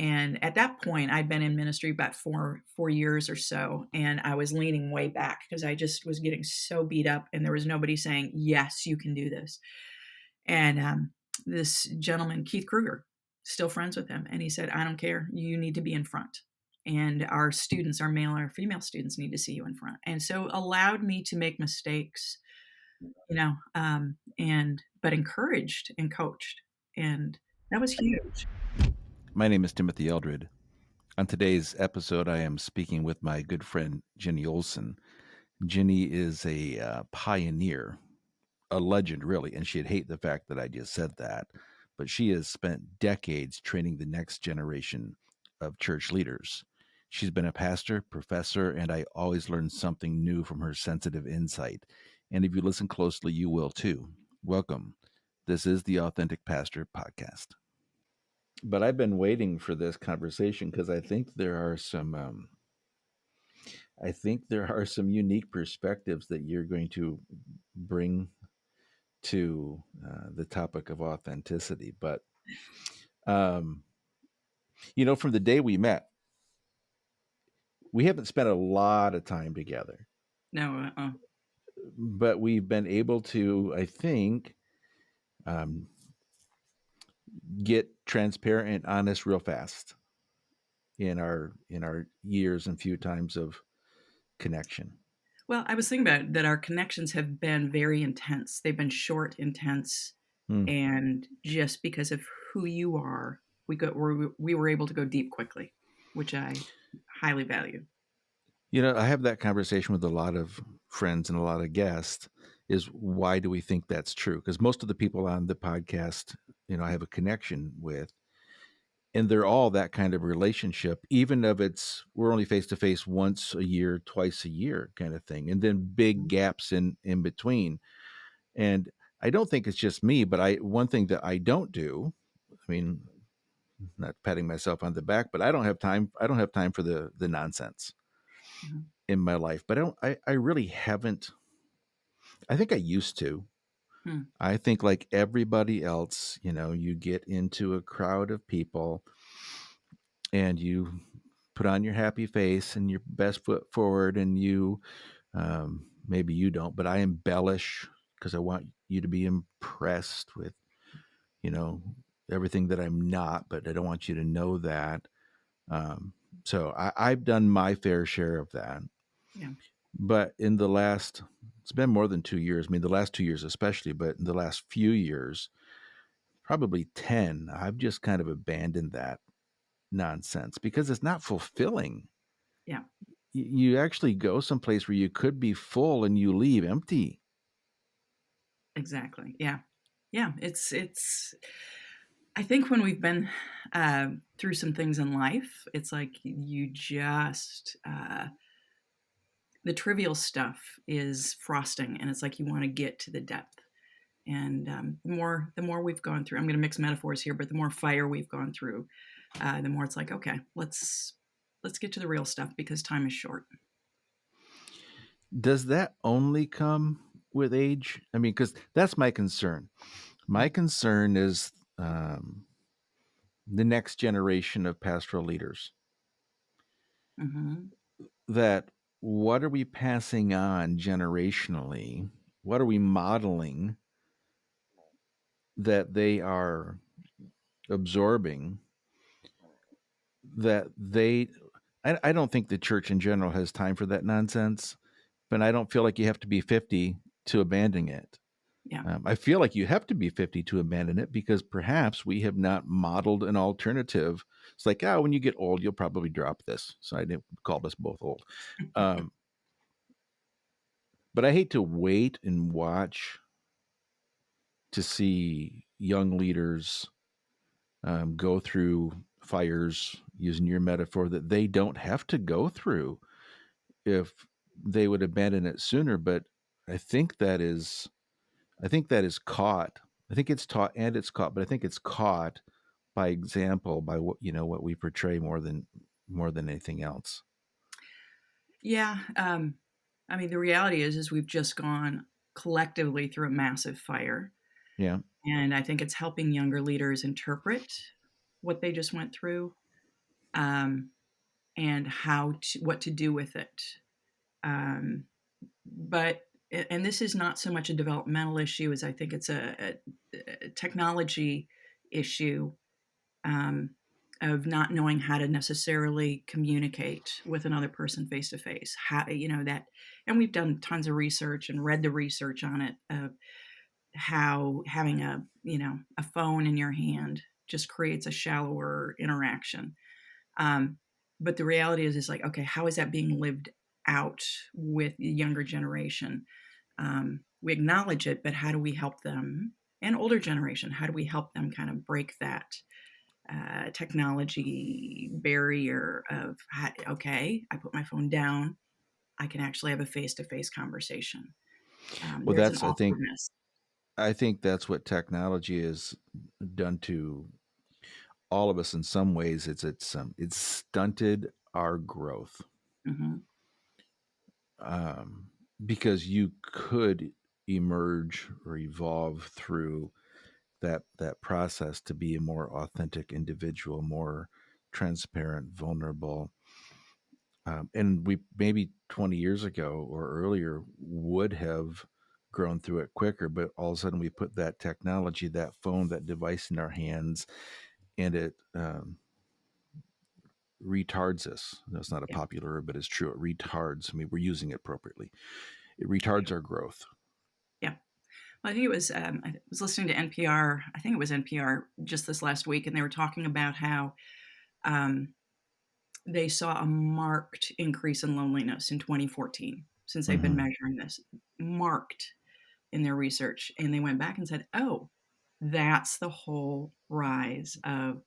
And at that point, I'd been in ministry about four years or so, and I was leaning way back because I just was getting so beat up, and there was nobody saying, "Yes, you can do this." And this gentleman, Keith Kruger, still friends with him, and he said, "I don't care. You need to be in front, and our students, our male or female students, need to see you in front." And so allowed me to make mistakes, and but encouraged and coached, and that was huge. My name is Timothy Eldred. On today's episode, I am speaking with my good friend, Ginny Olson. Ginny is a pioneer, a legend, really, and she'd hate the fact that I just said that. But she has spent decades training the next generation of church leaders. She's been a pastor, professor, and I always learn something new from her sensitive insight. And if you listen closely, you will too. Welcome. This is the Authentic Pastor Podcast. But I've been waiting for this conversation because I think there are some unique perspectives that you're going to bring to the topic of authenticity. But um, from the day we met, we haven't spent a lot of time together, No, but we've been able to, I think, um, get transparent and honest real fast in our years and few times of connection. well, I was thinking about it, that our connections have been very intense. They've been short, intense, Hmm. and just because of who you are, we were able to go deep quickly, which I highly value. I have that conversation with a lot of friends and a lot of guests is why do we think that's true? Because most of the people on the podcast, I have a connection with, and they're all that kind of relationship, even if we're only face to face once a year, twice a year kind of thing, and then big gaps in between. And I don't think it's just me, but one thing that I don't do, I mean, not patting myself on the back, but I don't have time. I don't have time for the nonsense Mhm. in my life. But I really haven't. I think I used to. Hmm. I think like everybody else, you get into a crowd of people and you put on your happy face and your best foot forward and maybe you don't, but I embellish because I want you to be impressed with, you know, everything that I'm not, but I don't want you to know that. Um, I've done my fair share of that. Yeah. But it's been more than 2 years. I mean, the last 2 years especially, but in the last few years, probably 10, I've just kind of abandoned that nonsense because it's not fulfilling. Yeah. You actually go someplace where you could be full and you leave empty. Exactly. Yeah. Yeah. It's. I think when we've been through some things in life, it's like you just the trivial stuff is frosting, and it's like you want to get to the depth. And the more we've gone through, I'm going to mix metaphors here, but the more fire we've gone through, the more it's like, okay, let's get to the real stuff because time is short. Does that only come with age? I mean, because that's my concern. My concern is the next generation of pastoral leaders. Mm-hmm. That what are we passing on generationally? What are we modeling that they are absorbing that I don't think the church in general has time for that nonsense, but I don't feel like you have to be 50 to abandon it. Yeah. I feel like you have to be 50 to abandon it because perhaps we have not modeled an alternative. It's like, when you get old, you'll probably drop this. So I didn't call us both old. Um, but I hate to wait and watch to see young leaders go through fires, using your metaphor, that they don't have to go through if they would abandon it sooner. But I think that is, I think that is caught. I think it's taught and it's caught, but I think it's caught by example, by what we portray more than anything else. Yeah. I mean, the reality is we've just gone collectively through a massive fire, Yeah. and I think it's helping younger leaders interpret what they just went through. um, and what to do with it. Um, but and this is not so much a developmental issue as I think it's a technology issue, um, of not knowing how to necessarily communicate with another person face to face. How, that, and we've done tons of research and read the research on it of how having a phone in your hand just creates a shallower interaction. Um, but the reality is like, okay, how is that being lived out with the younger generation? We acknowledge it, but how do we help them? And older generation, how do we help them kind of break that technology barrier of, okay, I put my phone down, I can actually have a face-to-face conversation. Well, There's an that's awkwardness. I think that's what technology has done to all of us in some ways. It's stunted our growth, Hmm. um, because you could emerge or evolve through that process to be a more authentic individual, more transparent, vulnerable. And we maybe 20 years ago or earlier would have grown through it quicker, but all of a sudden we put that technology, that phone, that device in our hands, and it retards us. That's not a Yeah, popular word, but it's true. It retards. I mean, we're using it appropriately. It retards our growth. yeah. Well, I think it was. I was listening to NPR. I think it was NPR just this last week, and they were talking about how um, they saw a marked increase in loneliness in 2014 since they've been Mm-hmm. measuring this. Marked in their research, and they went back and said, "Oh, that's the whole rise of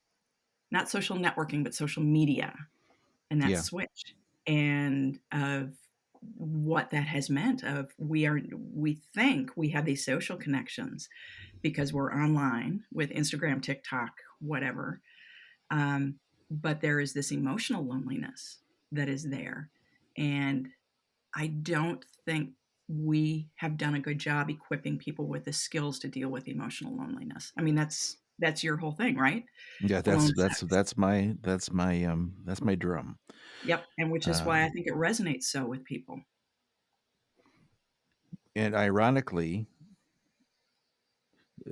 not social networking, but social media, and that Yeah. switch, and of what that has meant. Of we think we have these social connections because we're online with Instagram, TikTok, whatever. Um, but there is this emotional loneliness that is there. And I don't think we have done a good job equipping people with the skills to deal with emotional loneliness. I mean, that's your whole thing, right? Yeah, Alone sex. that's my drum. Yep. And which is why I Um, think it resonates so with people. and ironically,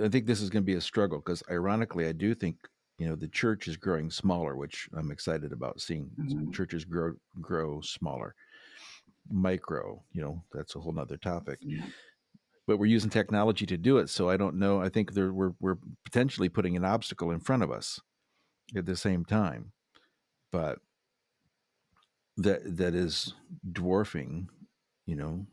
I think this is going to be a struggle because ironically, I do think the church is growing smaller, which I'm excited about seeing Mhm. churches grow smaller, micro. That's a whole nother topic. Yeah. But we're using technology to do it, so I don't know. I think we're potentially putting an obstacle in front of us at the same time, but that is dwarfing, you know,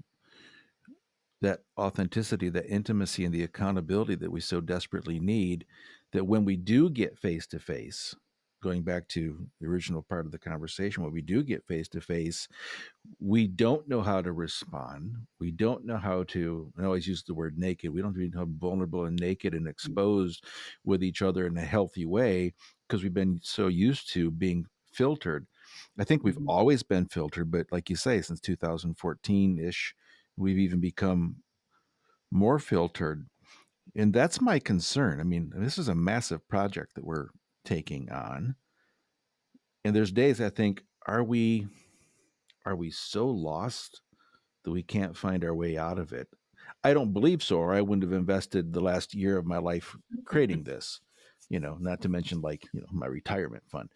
that authenticity, that intimacy, and the accountability that we so desperately need, that when we do get face to face, going back to the original part of the conversation, when we do get face to face, we don't know how to respond. We don't know how to, I always use the word naked. We don't even know how vulnerable and naked and exposed with each other in a healthy way because we've been so used to being filtered. I think we've Mhm. always been filtered, but like you say, since 2014 ish, we've even become more filtered. And that's my concern. I mean, this is a massive project that we're taking on. And there's days I think, are we so lost that we can't find our way out of it? I don't believe so, or I wouldn't have invested the last year of my life creating this, not to mention like, my retirement fund.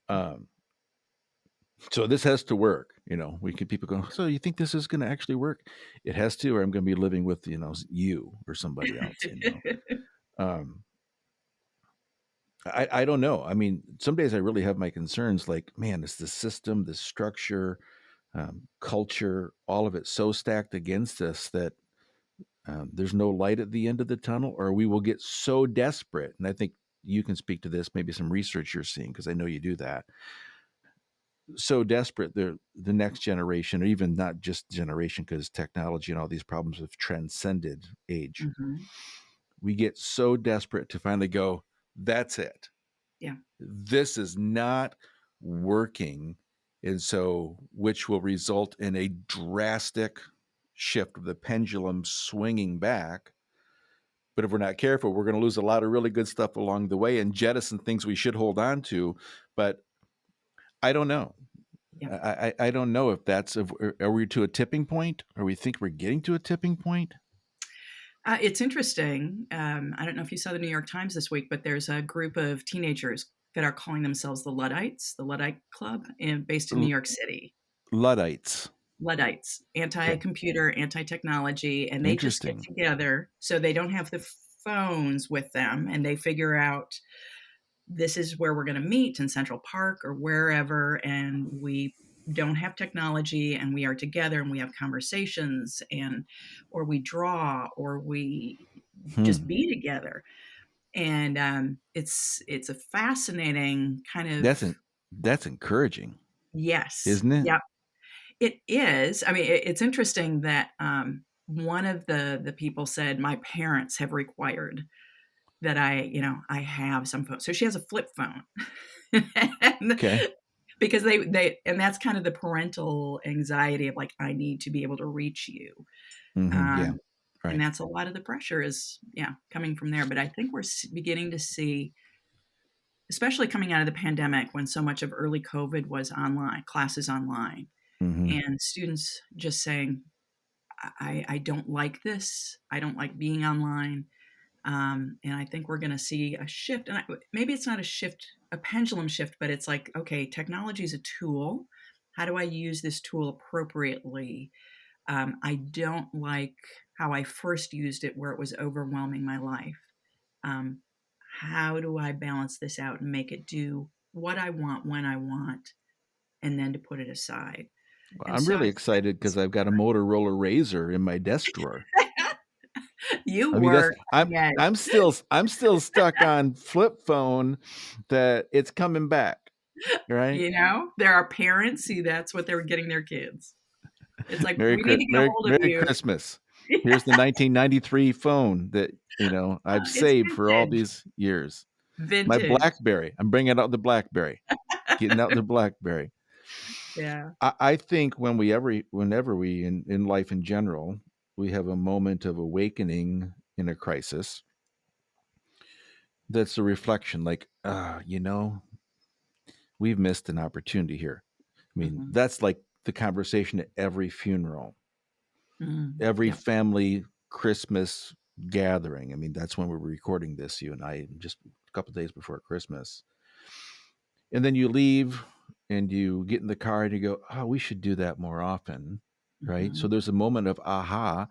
Um, so this has to work. People go, so you think this is going to actually work? It has to, or I'm going to be living with, you or somebody else. Um, I don't know. I mean, some days I really have my concerns like, man, is the system, the structure, culture, all of it so stacked against us that there's no light at the end of the tunnel, or we will get so desperate. And I think you can speak to this, maybe some research you're seeing, because I know you do that. So desperate, the next generation, or even not just generation, because technology and all these problems have transcended age. Mhm. We get so desperate to finally go, that's it. Yeah. This is not working. And so, which will result in a drastic shift of the pendulum swinging back. But if we're not careful, we're going to lose a lot of really good stuff along the way and jettison things we should hold on to. But I don't know. Yeah. I don't know if that's if are we to a tipping point? Or we think we're getting to a tipping point? It's interesting. I don't know if you saw the New York Times this week, but there's a group of teenagers that are calling themselves the Luddites, the Luddite Club, based in New L York City. Luddites. Luddites, Okay. anti-computer, anti-technology, and they just get Interesting. together so they don't have the phones with them, and they figure out this is where we're going to meet in Central Park or wherever, and we don't have technology and we are together and we have conversations and or we draw or we just Hmm. be together. And it's a fascinating kind of That's en that's encouraging, yes, isn't it? yeah, it is. I mean, it's interesting that one of the people said my parents have required that I have some phone. So she has a flip phone. And Okay. because they and that's kind of the parental anxiety of like I need to be able to reach you. Mhm, yeah. Um, and Right. that's a lot of the pressure is yeah, coming from there, but I think we're beginning to see especially coming out of the pandemic when so much of early COVID was online, classes online, Mhm. and students just saying, I don't like this. I don't like being online. And I think we're going to see a shift. And maybe it's not a shift, a pendulum shift, but it's like, okay, technology is a tool. How do I use this tool appropriately? I don't like how I first used it, where it was overwhelming my life. Um, how do I balance this out and make it do what I want when I want, and then to put it aside? Well, And I'm so really I think excited because 'cause I've got a Motorola Razor in my desk drawer. you I mean, that's were cutting edge. I'm still stuck on flip phone that it's coming back, right? There are parents who that's what they're getting their kids. It's like, "We need to get a hold of Merry you." Christmas. Here's the 1993 phone that, I've It's saved for all vintage. these years. My Vintage. BlackBerry, I'm bringing out the BlackBerry, getting out the BlackBerry. Yeah. I think whenever we in life in general, we have a moment of awakening in a crisis, that's a reflection like, we've missed an opportunity here. I mean, Mhm. that's like the conversation at every funeral, Mhm. every Yep. family Christmas gathering. I mean, that's when we're recording this, you and I, just a couple days before Christmas. And then you leave and you get in the car and you go, oh, we should do that more often. Right. So Mhm. there's a moment of aha.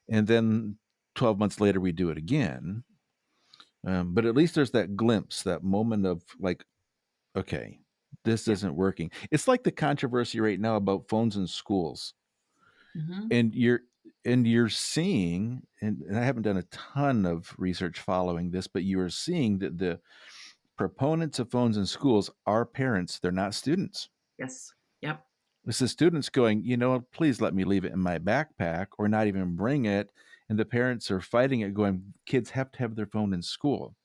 And then 12 months later, we do it again. But at least there's that glimpse, that moment of like, okay, this Yep. isn't working. It's like the controversy right now about phones in schools. Mhm. And you're seeing, and I haven't done a ton of research following this, but you are seeing that the proponents of phones in schools are parents, they're not students. Yes. Yep. It's the students going, please let me leave it in my backpack or not even bring it. And the parents are fighting it, going, kids have to have their phone in school.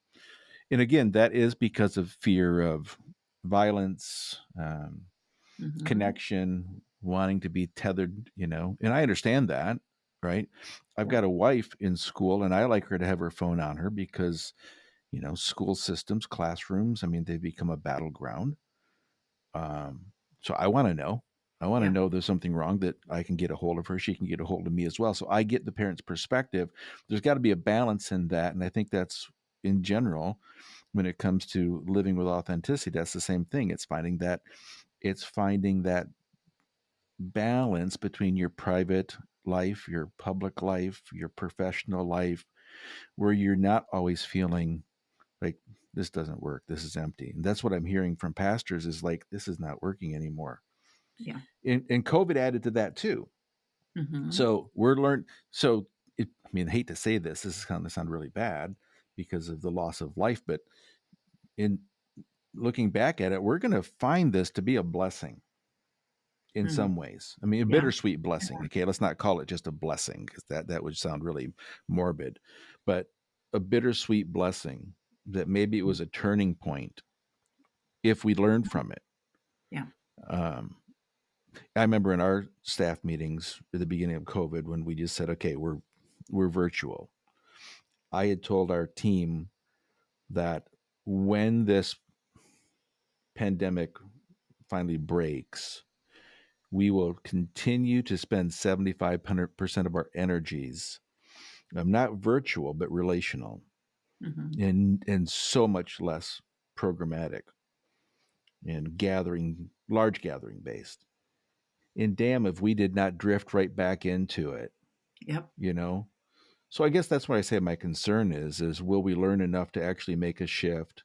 And again, that is because of fear of violence, Mhm. connection, wanting to be tethered, and I understand that, right? I've Yep. got a wife in school and I like her to have her phone on her because, school systems, classrooms, I mean, they've become a battleground. So I want to know. I want to Yeah. know there's something wrong that I can get a hold of her. She can get a hold of me as well. So I get the parent's perspective. There's got to be a balance in that. And I think that's in general, when it comes to living with authenticity, that's the same thing. It's finding that balance between your private life, your public life, your professional life, where you're not always feeling like this doesn't work, this is empty. And that's what I'm hearing from pastors is like, this is not working anymore. Yeah. And COVID added to that too. Mhm. So we're learned. So I mean, I hate to say this. This is going to sound really bad because of the loss of life, but in looking back at it, we're going to find this to be a blessing in Mm. some ways. I mean, a Yeah. bittersweet blessing. Okay, let's not call it just a blessing because that would sound really morbid, but a bittersweet blessing that maybe it Mm. was a turning point if we learned from it. Yeah. Um, I remember in our staff meetings at the beginning of COVID when we just said, "Okay, we're virtual." I had told our team that when this pandemic finally breaks, we will continue to spend 75% of our energies, not virtual, but relational, Hmm. and so much less programmatic and large gathering based. And damn, if we did not drift right back into it, Yep. you know? So I guess that's what I say my concern is will we learn enough to actually make a shift?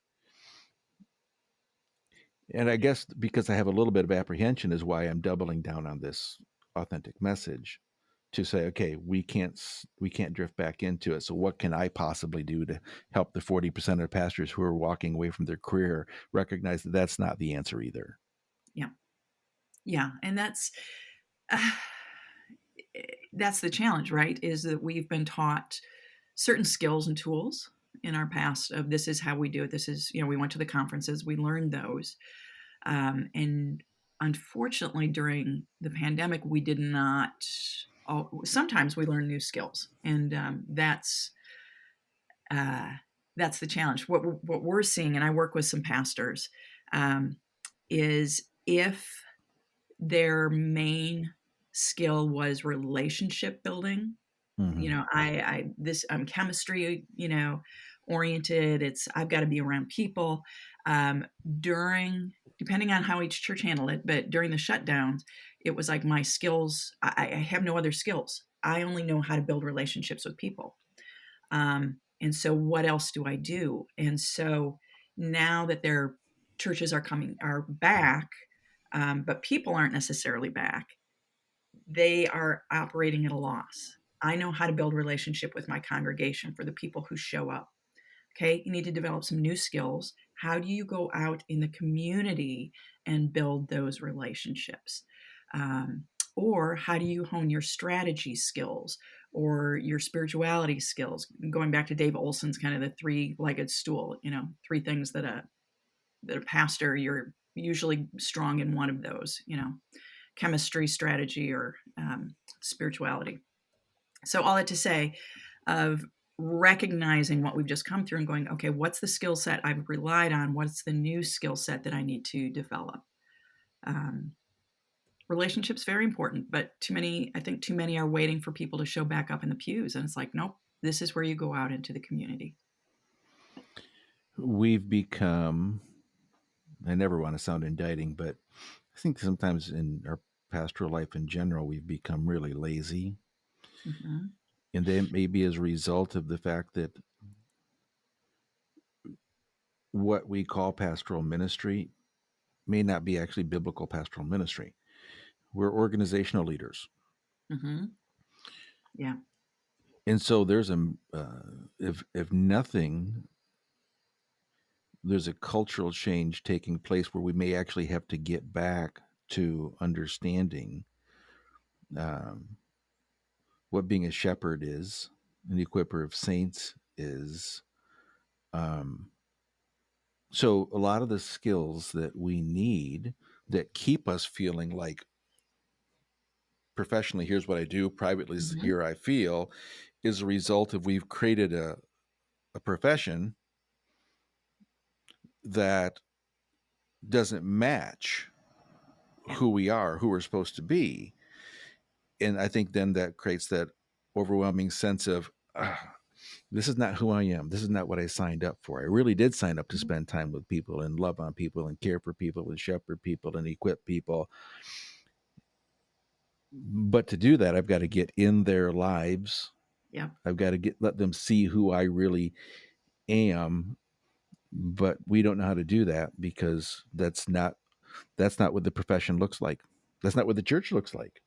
And I guess because I have a little bit of apprehension is why I'm doubling down on this authentic message to say, okay, we can't drift back into it. So what can I possibly do to help the 40% of pastors who are walking away from their career recognize that that's not the answer either? Yeah. Yeah. And uh, that's the challenge, right? Is that we've been taught certain skills and tools in our past of this is how we do it. This is, we went to the conferences, we learned those. And unfortunately, during the pandemic, we did not. Sometimes we learn new skills, and uh, that's the challenge. What we're seeing, and I work with some pastors, um, is if their main skill was relationship building. Mm-hmm. I'm chemistry, oriented. I've got to be around people. Um, during Depending on how each church handled it, but during the shutdowns, it was like my skills. I have no other skills. I only know how to build relationships with people. And so, what else do I do? And so now that their churches are back, but people aren't necessarily back, they are operating at a loss. I know how to build relationship with my congregation for the people who show up. Okay, you need to develop some new skills. How do you go out in the community and build those relationships? Um, or how do you hone your strategy skills or your spirituality skills? Going back to Dave Olson's kind of the three-legged stool, three things that a pastor, you're usually strong in one of those, chemistry, strategy, or spirituality. So all that to say, of recognizing what we've just come through and going, okay, what's the skill set I've relied on? What's the new skill set that I need to develop? Um, Relationships very important, but I think too many are waiting for people to show back up in the pews, and it's like, nope, this is where you go out into the community. We've become, I never want to sound indicting, but I think sometimes in our pastoral life in general, we've become really lazy. Mm-hmm. And that may be as a result of the fact that what we call pastoral ministry may not be actually biblical pastoral ministry. We're organizational leaders. Mm-hmm. Yeah. And so there's if nothing, there's a cultural change taking place where we may actually have to get back to understanding um, what being a shepherd is, an equiper of saints is. Um, so a lot of the skills that we need that keep us feeling like professionally, here's what I do, privately, Mm-hmm. here I feel, is a result of we've created a profession that doesn't match Yeah. who we are, who we're supposed to be. And I think then that creates that overwhelming sense of, this is not who I am. This is not what I signed up for. I really did sign up to spend time with people and love on people and care for people and shepherd people and equip people. But to do that, I've got to get in their lives. Yeah. I've got to let them see who I really am. But we don't know how to do that because that's not what the profession looks like. That's not what the church looks like.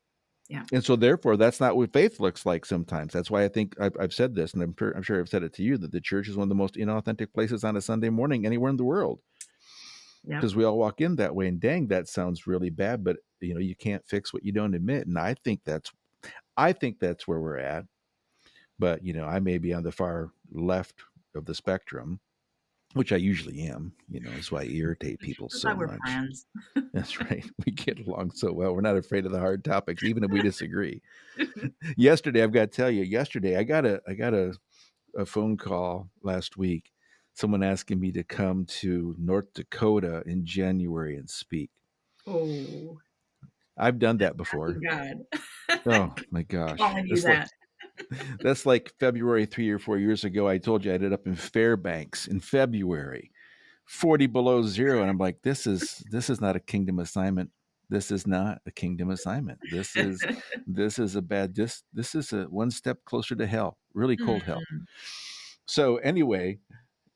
Yeah. And so, therefore, that's not what faith looks like sometimes. That's why I think I've said this, and I'm sure I've said it to you, that the church is one of the most inauthentic places on a Sunday morning anywhere in the world, Yep. because we all walk in that way. And dang, that sounds really bad, but you can't fix what you don't admit. And I think that's where we're at. But I may be on the far left of the spectrum, which I usually am. That's why I irritate people That's so why we're much. friends. That's right. We get along so well. We're not afraid of the hard topics, even if we disagree. Yesterday, I've got to tell you, I got a phone call last week. Someone asking me to come to North Dakota in January and speak. Oh, I've done that's that asking before. God. Oh my gosh. Calling you It's like that. that's like February 3 or 4 years ago. I told you I ended up in Fairbanks in February, 40 below zero, and I'm like, this is not a kingdom assignment. This is not a kingdom assignment. This is a bad this is a one step closer to hell. Really cold hell. Mm, So anyway,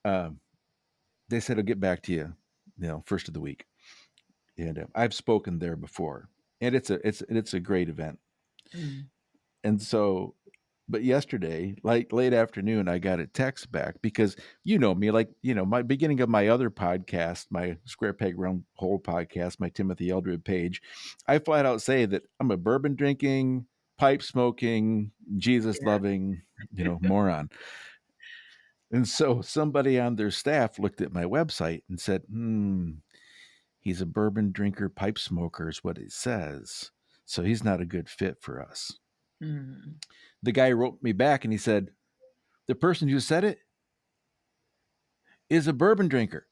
um, they said I'll get back to you, first of the week, and I've spoken there before, and it's a great event. mm, And so, but yesterday, like late afternoon, I got a text back because me, like, my beginning of my other podcast, my Square Peg Round Hole podcast, my Timothy Eldred page, I flat out say that I'm a bourbon drinking, pipe smoking, Jesus yeah. loving, moron. And so somebody on their staff looked at my website and said, he's a bourbon drinker, pipe smoker is what it says. So he's not a good fit for us. Mm. The guy wrote me back and he said, the person who said it is a bourbon drinker.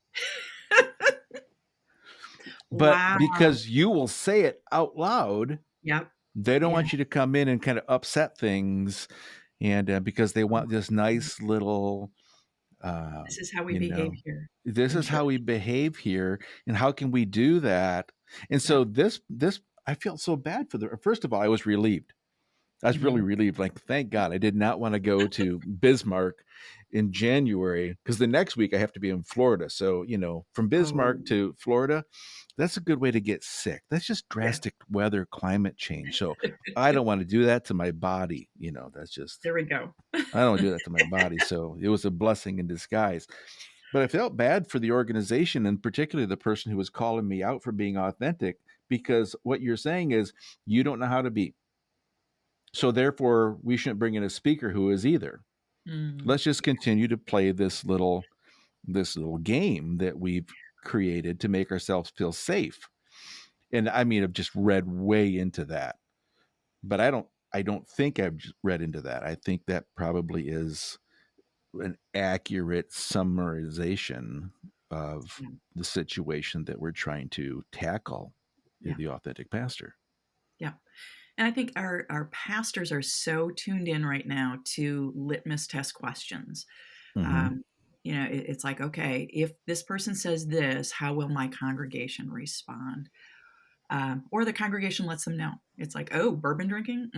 But Wow. because you will say it out loud, Yep. they don't Yeah. want you to come in and kind of upset things. And because they Oh, want this nice little, uh, this is how we you behave know, here this in is how we church. behave here. And how can we do that? And Yep. so I felt so bad for first of all, I was relieved. I was really Mhm. relieved. Like, thank God I did not want to go to Bismarck in January because the next week I have to be in Florida. So, from Oh, Bismarck to Florida, that's a good way to get sick. That's just yeah. drastic weather, climate change. So I don't want to do that to my body. That's just, There we go. I don't want to do that to my body. So it was a blessing in disguise. But I felt bad for the organization and particularly the person who was calling me out for being authentic because what you're saying is you don't know how to be. So therefore, we shouldn't bring in a speaker who is either. Mm. Let's just continue to play this little game that we've created to make ourselves feel safe. And I mean, I've just read way into that, but I don't think I've just read into that. I think that probably is an accurate summarization of Yeah. the situation that we're trying to tackle in Yeah. the authentic pastor. Yeah. And I think our pastors are so tuned in right now to litmus test questions. Mm-hmm. Um, it's like, okay, if this person says this, how will my congregation respond? Or the congregation lets them know. It's like, oh, bourbon drinking?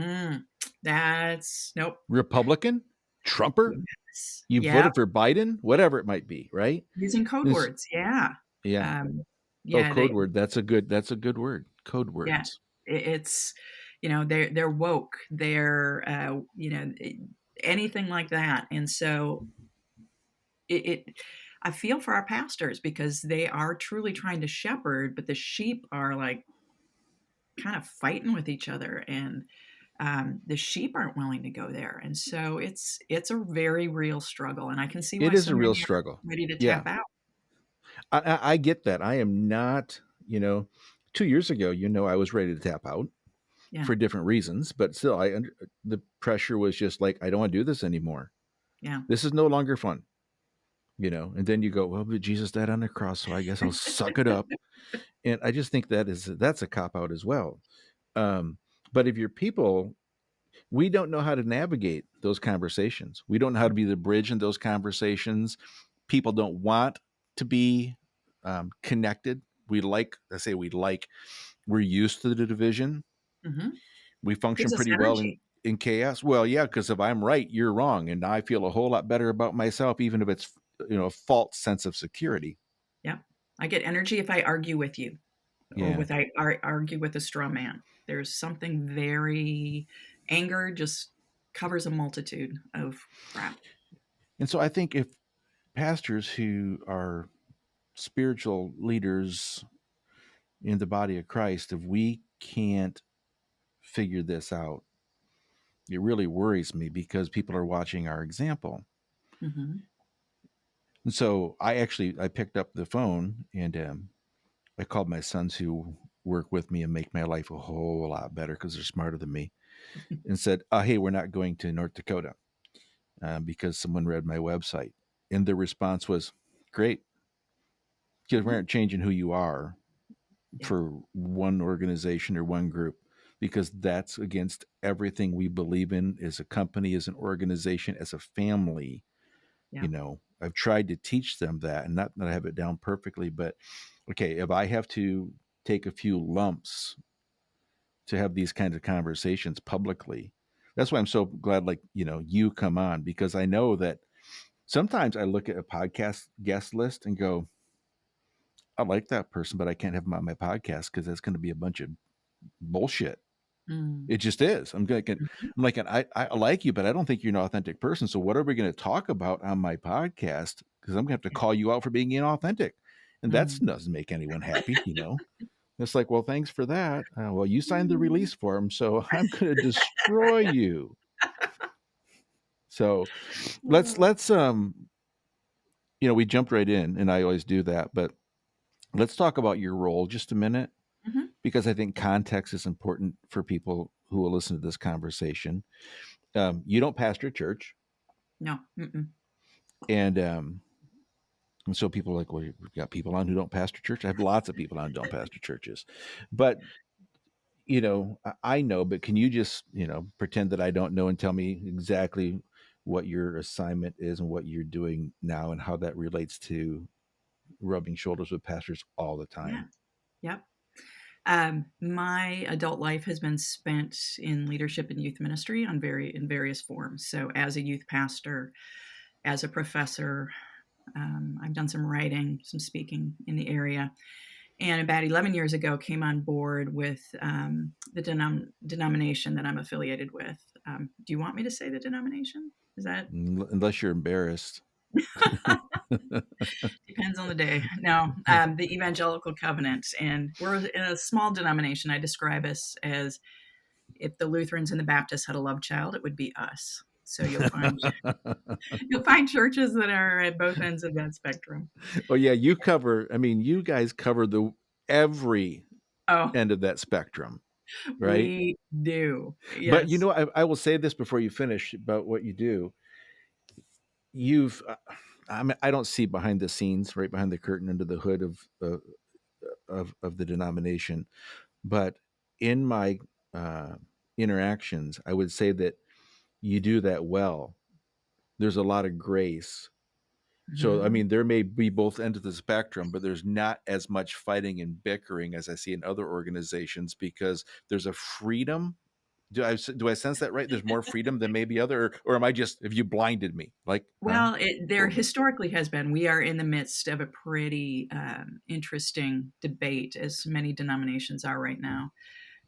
That's nope. Republican, Trumper, Yes. you Yeah. voted for Biden, whatever it might be, right? Using code This, words. Yeah. yeah. Um, Oh, yeah. code word. That's a good word. Code Yeah. words. It's, they're woke. They're, anything like that. And so it I feel for our pastors because they are truly trying to shepherd, but the sheep are like kind of fighting with each other, and the sheep aren't willing to go there, and so it's a very real struggle, and I can see It why is so a real many are struggle. ready to Yeah, tap out. I get that. I am not. 2 years ago, I was ready to tap out Yeah, for different reasons, but still, the pressure was just like, I don't want to do this anymore. yeah. This is no longer fun. And then you go, well, but Jesus died on the cross, so I guess I'll suck it up. And I just think that's a cop out as well. Um, but if your people, we don't know how to navigate those conversations. We don't know how to be the bridge in those conversations. People don't want to be connected. We're used to the division. Hmm. We function Gives us pretty well in, energy. in chaos. Well, yeah, because if I'm right, you're wrong. And I feel a whole lot better about myself, even if it's, a false sense of security. Yeah, I get energy if I argue with you, or Yeah. with argue with a straw man. There's something very anger just covers a multitude of crap. And so I think if pastors who are spiritual leaders in the body of Christ, if we can't figure this out, it really worries me because people are watching our example. Hmm. And so I picked up the phone and I called my sons who work with me and make my life a whole lot better because they're smarter than me and said, hey, we're not going to North Dakota because someone read my website. And the response was, great, because we aren't changing who you are. Yeah. for one organization or one group, because that's against everything we believe in as a company, as an organization, as a family. Yeah. I've tried to teach them that, and not that I have it down perfectly, but okay, if I have to take a few lumps to have these kinds of conversations publicly, that's why I'm so glad, like, you come on, because I know that sometimes I look at a podcast guest list and go, I like that person, but I can't have them on my podcast because that's going to be a bunch of bullshit. Mm. It just is. Mhm. I'm like, I like you, but I don't think you're an authentic person. So what are we going to talk about on my podcast? Because I'm going to have to Yeah. call you out for being inauthentic, and that Mm. doesn't make anyone happy. It's like, well, thanks for that. Well, you signed the Mm. release form, so I'm going to destroy you. So Oh. we jumped right in, and I always do that, but let's talk about your role just a minute, Mhm. because I think context is important for people who will listen to this conversation. You don't pastor a church, No. Mm-mm. and so people are like, well, we've got people on who don't pastor church. I have lots of people on who don't pastor churches, but I know. But can you just pretend that I don't know and tell me exactly what your assignment is and what you're doing now and how that relates to rubbing shoulders with pastors all the Yeah. time? Yep. My adult life has been spent in leadership and youth ministry in various forms. So, as a youth pastor, as a professor, I've done some writing, some speaking in the area, and about 11 years ago, came on board with the denomination that I'm affiliated with. Do you want me to say the denomination? Is that Unless you're embarrassed. depends on the day? No, the Evangelical Covenant, and we're in a small denomination. I describe us as if the Lutherans and the Baptists had a love child, it would be us. So you'll find churches that are at both ends of that spectrum. Oh yeah, you guys cover the every Oh, end of that spectrum, right? we do. But Yes. I will say this before you finish about what you do. You've I don't see behind the scenes, right behind the curtain, under the hood of the denomination, but in my uh, interactions, I would say that you do that well. There's a lot of grace. So, I Mhm. mean, there may be both ends of the spectrum, but there's not as much fighting and bickering as I see in other organizations, because there's a freedom. Do I sense that right? There's more freedom than maybe other, or am I just, have you blinded me? Like, huh? Well, there Or, historically has been. We are in the midst of a pretty interesting debate, as many denominations are right now.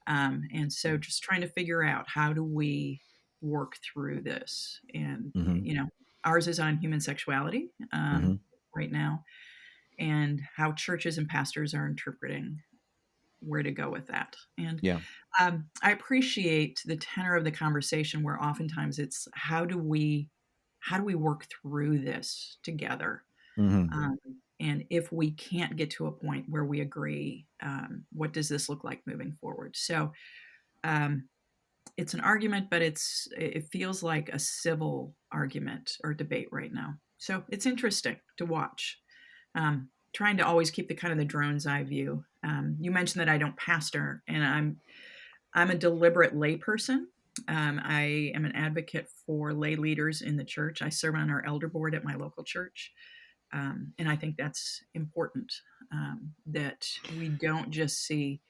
And so just trying to figure out how do we work through this. And, mm-hmm, ours is on human sexuality mm-hmm, right now, and how churches and pastors are interpreting where to go with that. And yeah, I appreciate the tenor of the conversation where oftentimes it's how do we work through this together? mm-hmm, Um, and if we can't get to a point where we agree, what does this look like moving forward? So um, it's an argument, but it feels like a civil argument or debate right now. So it's interesting to watch. Trying to always keep the kind of the drone's eye view. You mentioned that I don't pastor, and I'm a deliberate layperson. I am an advocate for lay leaders in the church. I serve on our elder board at my local church, and I think that's important. That we don't just see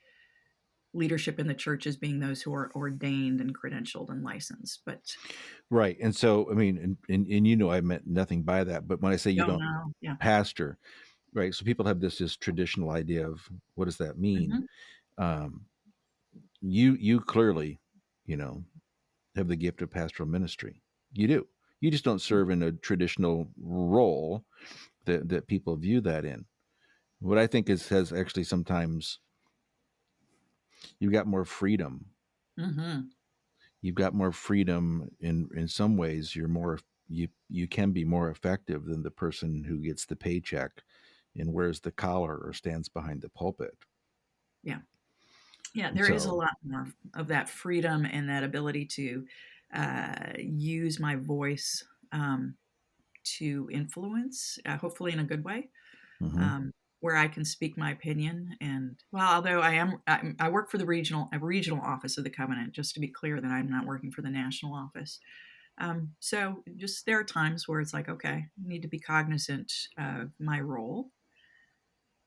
leadership in the church as being those who are ordained and credentialed and licensed, but right. And so, I mean, and I meant nothing by that, but when I say you no, don't no, yeah. pastor, right? So people have this traditional idea of what does that mean? Hmm. Um, you clearly, you know, have the gift of pastoral ministry. You do. You just don't serve in a traditional role that people view that in. What I think is has actually sometimes you've got more freedom. Hmm. You've got more freedom in some ways. You can be more effective than the person who gets the paycheck and wears the collar or stands behind the pulpit. Yeah. Yeah, there is a So, lot more of that freedom and that ability to use my voice to influence, hopefully in a good way. mhm. Um, where I can speak my opinion. And well, although I work for the regional office of the Covenant, just to be clear that I'm not working for the national office. So just there are times where it's like, okay, I need to be cognizant of my role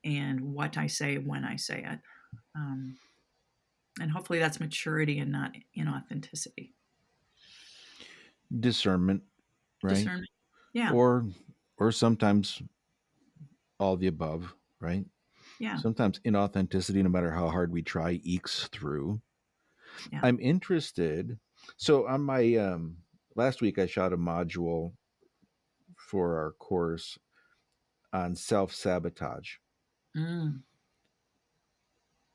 and what I say when I say it. Um, and hopefully that's maturity and not inauthenticity. Discernment, right? Discernment. Yeah. Or or sometimes all the above, right? Yeah. Sometimes inauthenticity, no matter how hard we try, ekes through. Yeah. I'm interested. So on my last week, I shot a module for our course on self sabotage, Mm.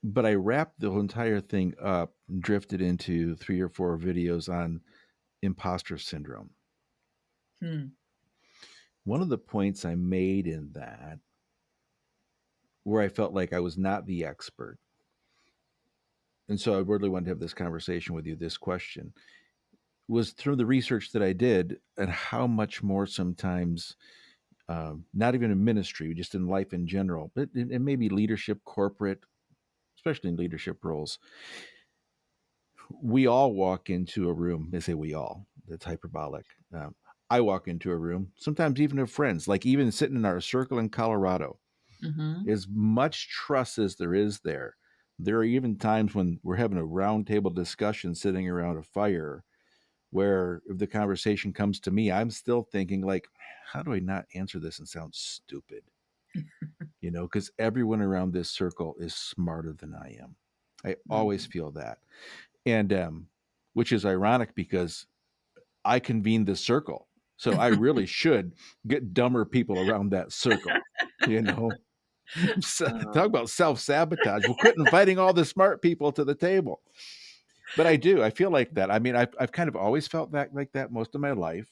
but I wrapped the entire thing up, and drifted into 3 or 4 videos on imposter syndrome. Hmm. One of the points I made in that, where I felt like I was not the expert, and so I really wanted to have this conversation with you, this question, was through the research that I did and how much more sometimes, not even in ministry, just in life in general, but it may be leadership, corporate, especially in leadership roles. We all walk into a room. They say we all. That's hyperbolic. I walk into a room, sometimes even of friends, like even sitting in our circle in Colorado, Mm-hmm. as much trust as there is there. There are even times when we're having a roundtable discussion sitting around a fire where if the conversation comes to me, I'm still thinking like, how do I not answer this and sound stupid? Because everyone around this circle is smarter than I am. I always Mm-hmm. feel that. And which is ironic because I convened this circle. So I really should get dumber people around that circle, you know. Talk Oh. about self-sabotage. We'll quit inviting all the smart people to the table. But I do. I feel like that. I mean, I've kind of always felt that like that most of my life.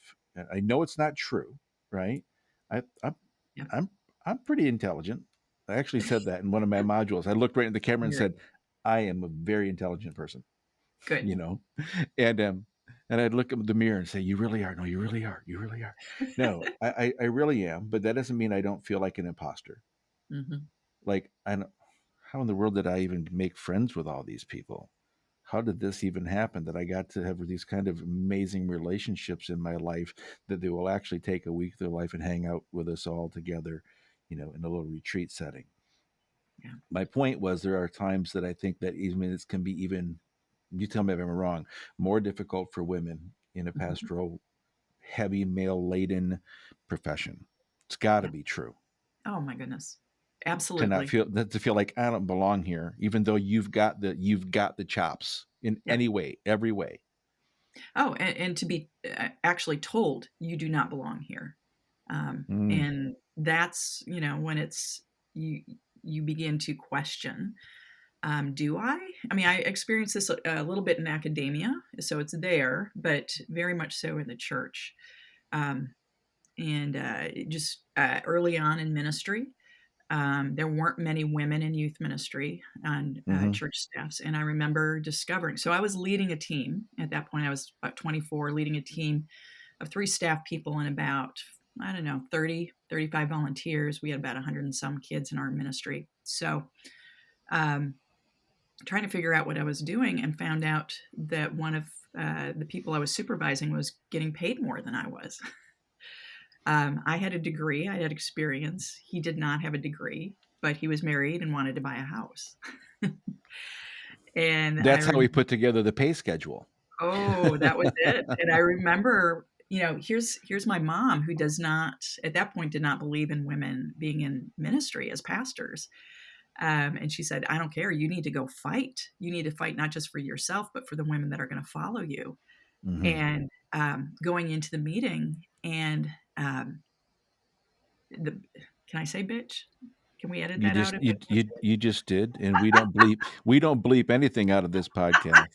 I know it's not true, right? I, I'm Yeah. I'm I'm pretty intelligent. I actually said that in one of my modules. I looked right in the camera and Very said, "I am a very intelligent person," good. you know, and I'd look in the mirror and say, "You really are. No, you really are. You really are." No, I really am. But that doesn't mean I don't feel like an imposter. Mm-hmm. Like how in the world did I even make friends with all these people? How did this even happen that I got to have these kind of amazing relationships in my life that they will actually take a week of their life and hang out with us all together, in a little retreat setting? Yeah. My point was there are times that I think that even it can be even, you tell me if I'm wrong, more difficult for women in a Mm-hmm. pastoral, heavy male laden profession. It's got to Yeah. be true. Oh my goodness. To not Absolutely. feel like I don't belong here, even though you've got the chops in Yeah. any way, every way. Oh, and to be actually told you do not belong here, Mm, and that's when you you begin to question. Do I? I mean, I experienced this a little bit in academia, so it's there, but very much so in the church. Um, and just early on in ministry, there weren't many women in youth ministry on hmm church staffs. And I remember discovering, so I was leading a team at that point. I was about 24, leading a team of 3 staff people and about, I don't know, 30, 35 volunteers. We had about 100 and some kids in our ministry. So, um, trying to figure out what I was doing and found out that one of the people I was supervising was getting paid more than I was. I had a degree, I had experience. He did not have a degree, but he was married and wanted to buy a house. And I That's how we remember, put together the pay schedule. oh, that was it. And I remember, here's my mom who does not, at that point, did not believe in women being in ministry as pastors. And she said, I don't care. You need to go fight. You need to fight not just for yourself, but for the women that are going to follow you. hmm And going into the meeting, and um, the can I say bitch? Can we edit You that out just if you it's you you just did, and we don't bleep anything out of this podcast.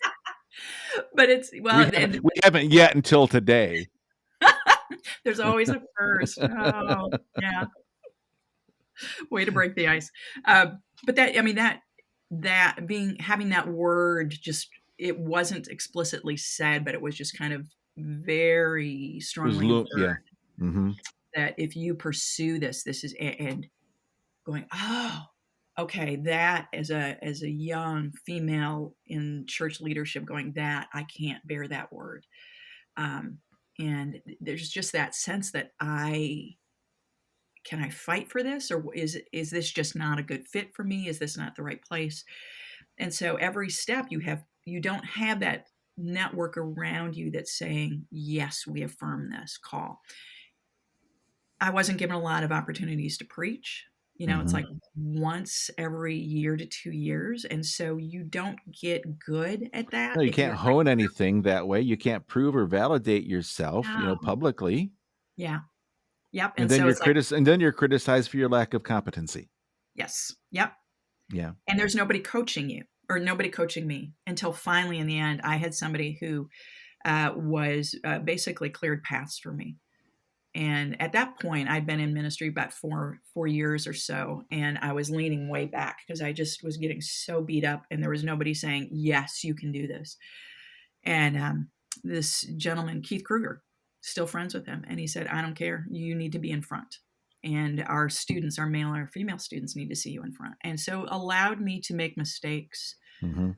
but it's We well, haven't and we haven't yet until today. there's always a first. Oh, yeah, way to break the ice. But that, I mean, that being having that word, just it wasn't explicitly said, but it was just kind of very It was strongly inferred yeah. hmm that if you pursue this, this is and going, oh, okay, that as a young female in church leadership, going, that I can't bear that word. Um, and there's just that sense that can I fight for this, or is this just not a good fit for me? Is this not the right place? And so every step you don't have that network around you that's saying, yes, we affirm this call. I wasn't given a lot of opportunities to preach. It's Mm-hmm. like once every year to 2 years. And so you don't get good at No, that you if can't you're like, hone anything that way. You can't prove or validate yourself, no. publicly. Yeah. Yep. And And then so you're it's like, criticized for your lack of competency. yes. Yep. Yeah. And there's nobody coaching you or nobody coaching me until finally in the end, I had somebody who was basically cleared paths for me. And at that point, I'd been in ministry about four years or so, and I was leaning way back because I just was getting so beat up, and there was nobody saying, "Yes, you can do this." And this gentleman, Keith Kruger, still friends with him, and he said, "I don't care. You need to be in front, and our students, our male or female students, need to see you in front." And so allowed me to make mistakes, Mm-hmm.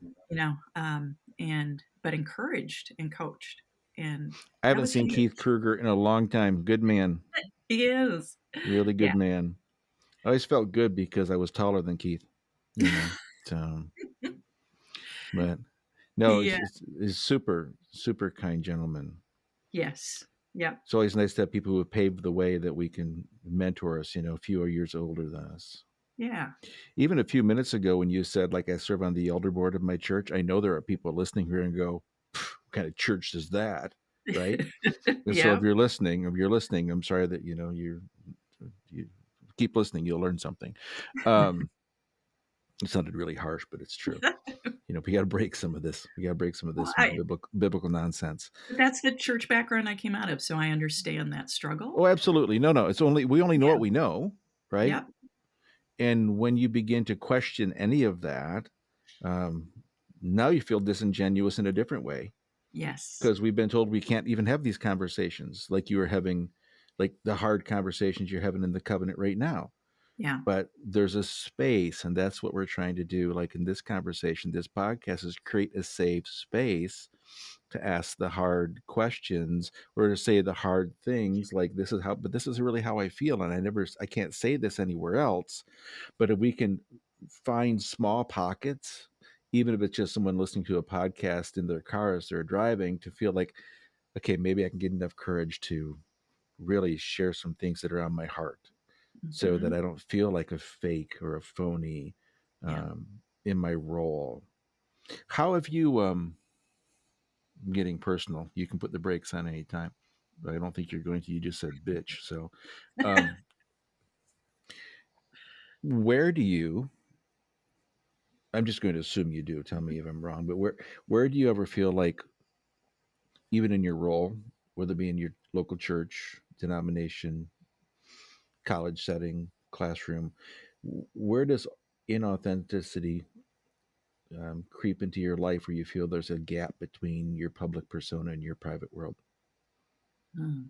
and but encouraged and coached, and I that haven't was seen Keith huge. Kruger in a long time. Good man. He is, Really yeah. good man. I always felt good because I was taller than Keith, you know. So, but no, He he's super, super kind gentleman. Yes. Yep. It's always nice to have people who have paved the way that we can mentor us, a few years older than us. Yeah. Even a few minutes ago when you said, like, I serve on the elder board of my church, I know there are people listening here and go, what kind of church is that? Right. And so Yep. if you're listening, I'm sorry that, you keep listening, you'll learn something. Um, it sounded really harsh, but it's true. We got to break some of this. We got to break some of Well, this biblical nonsense. that's the church background I came out of, so I understand that Oh, struggle. absolutely. No, no. We only know Yeah. what we know, right? Yep. And when you begin to question any of that, um, now you feel disingenuous in a different way Yes. because we've been told we can't even have these conversations like you are having, like the hard conversations you're having in the covenant right now. Yeah. But there's a space, and that's what we're trying to do. Like in this conversation, this podcast is create a safe space to ask the hard questions or to say the hard things like this is really how I feel. And I can't say this anywhere else. But if we can find small pockets, even if it's just someone listening to a podcast in their car as they're driving, to feel like, okay, maybe I can get enough courage to really share some things that are on my heart so that Hmm. I don't feel like a fake or a phony Yeah. in my role. How have you, getting personal, you can put the brakes on any time, but I don't think you're going to. You just said bitch. So, um, where do you, I'm just going to assume you do. Tell me if I'm wrong, but where do you ever feel like, even in your role, whether it be in your local church, denomination, college setting, classroom, where does inauthenticity creep into your life where you feel there's a gap between your public persona and your private world? Mm.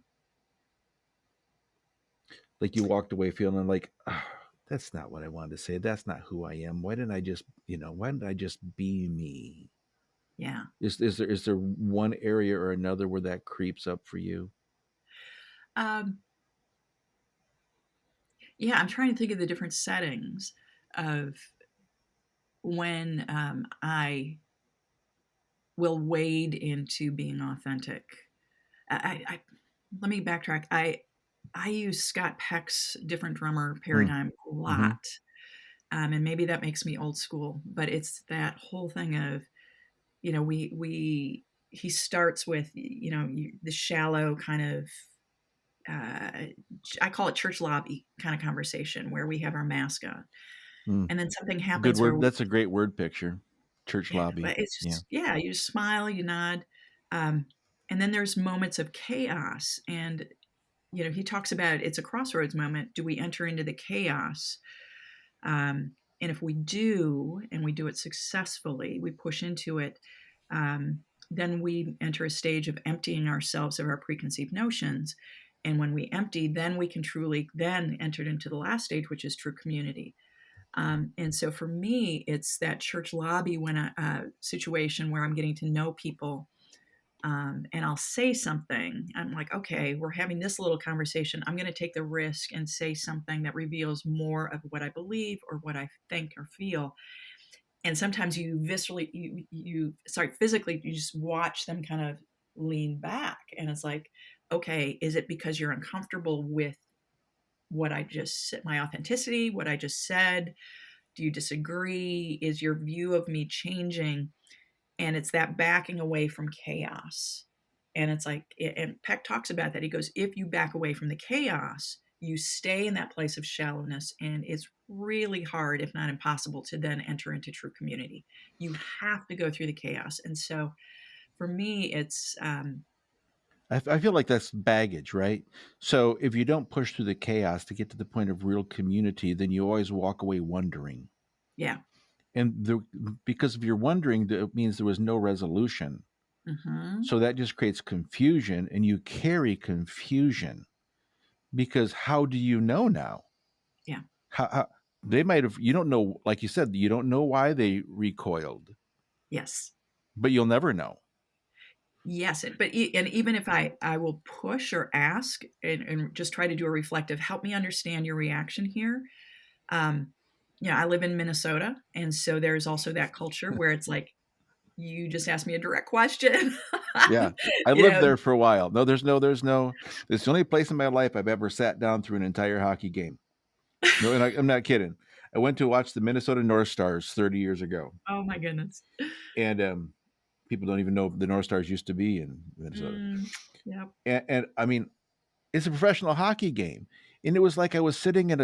Like you walked away feeling like, "Ah, that's not what I wanted to say. That's not who I am. Why didn't I just be me?" Yeah. Is there one area or another where that creeps up for you? Um, yeah. I'm trying to think of the different settings of when I will wade into being authentic. I let me backtrack. I use Scott Peck's different drummer Mm, paradigm a mm-hmm, lot. And maybe that makes me old school, but it's that whole thing of, we he starts with, the shallow kind of, uh, I call it church lobby kind of conversation where we have our mask on, mm. and then something Good happens where word. That's a great word picture. Church yeah, lobby. but it's Yeah. just, yeah, you just smile, you nod, um, and then there's moments of chaos, and he talks about it's a crossroads moment. Do we enter into the chaos? And if we do, and we do it successfully, we push into it, then we enter a stage of emptying ourselves of our preconceived notions. And when we empty, then we can truly then enter into the last stage, which is true community. And so for me, it's that church lobby when a situation where I'm getting to know people, and I'll say something. I'm like, okay, we're having this little conversation. I'm going to take the risk and say something that reveals more of what I believe or what I think or feel. And sometimes you viscerally, physically, you just watch them kind of lean back. And it's like, okay, is it because you're uncomfortable with what I just said, my authenticity, what I just said? Do you disagree? Is your view of me changing? And it's that backing away from chaos. And it's like, and Peck talks about that. He goes, if you back away from the chaos, you stay in that place of shallowness, and it's really hard, if not impossible, to then enter into true community. You have to go through the chaos. And so for me, it's, I feel like that's baggage, right? So if you don't push through the chaos to get to the point of real community, then you always walk away wondering. yeah. And because of your wondering, it means there was no resolution. Mm-hmm. So that just creates confusion, and you carry confusion because how do you know now? Yeah. How they might have, you don't know, like you said, you don't know why they recoiled, Yes. but you'll never know. Yes, and even if I will push or ask and just try to do a reflective, help me understand your reaction here. Um, I live in Minnesota, and so there's also that culture where it's like you just ask me a direct question. Yeah. I you lived know, there for a while. No, it's the only place in my life I've ever sat down through an entire hockey game. No, and I'm not kidding. I went to watch the Minnesota North Stars 30 years ago. oh my goodness. And people don't even know the North Stars used to be in Minnesota. Yep. And I mean, it's a professional hockey game. And it was like I was sitting at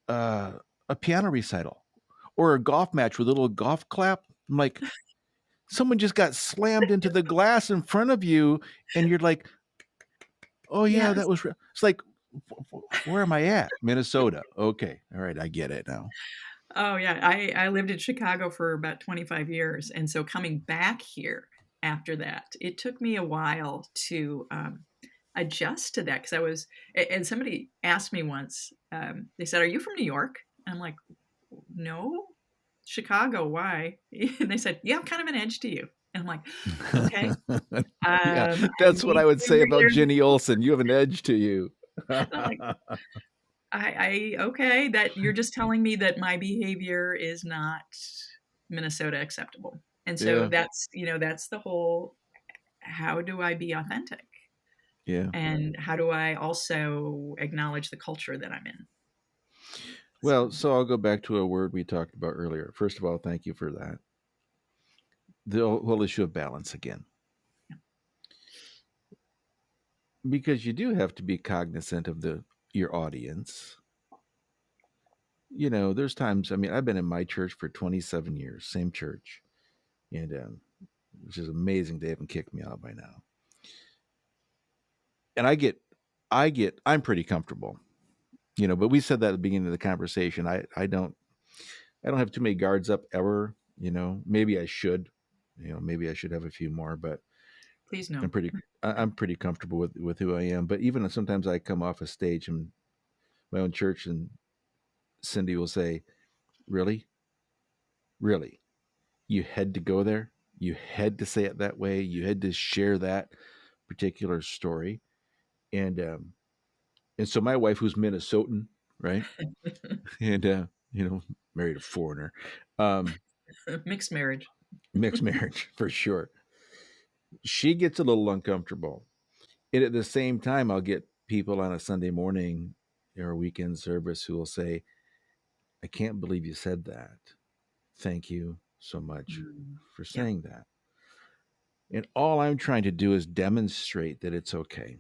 uh, a piano recital or a golf match with a little golf clap. I'm like, someone just got slammed into the glass in front of you. And you're like, oh, yeah, Yes. that was, it's like, where am I at? Minnesota. Okay. All right. I get it now. Oh yeah. I lived in Chicago for about 25 years, and so coming back here after that, it took me a while to adjust to that because I was. And somebody asked me once. They said, "Are you from New York?" And I'm like, "No, Chicago. Why?" And they said, "You have kind of an edge to you." And I'm like, "Okay, Yeah. I That's what need I would to say about relearn." Ginny Olson. You have an edge to you. And I'm like, okay, that you're just telling me that my behavior is not Minnesota acceptable. And so Yeah. that's the whole, how do I be authentic? Yeah. And how do I also acknowledge the culture that I'm in? So, Well, so I'll go back to a word we talked about earlier. First of all, thank you for that. The whole issue of balance again, yeah. because you do have to be cognizant of your audience. You know, there's times. I mean, I've been in my church for 27 years, same church, and which is amazing. They haven't kicked me out by now. And I'm pretty comfortable. You know, but we said that at the beginning of the conversation. I don't have too many guards up ever. You know, maybe I should. You know, maybe I should have a few more, but Please I'm no. pretty I'm pretty comfortable with who I am. But even sometimes I come off a stage in my own church, and Cindy will say, "Really, really, you had to go there. You had to say it that way. You had to share that particular story." And and so my wife, who's Minnesotan, right, and you know, married a foreigner, um, Mixed marriage. mixed marriage for sure. She gets a little uncomfortable. And at the same time, I'll get people on a Sunday morning or a weekend service who will say, I can't believe you said that. Thank you so much for Yeah. saying that. And all I'm trying to do is demonstrate that it's okay.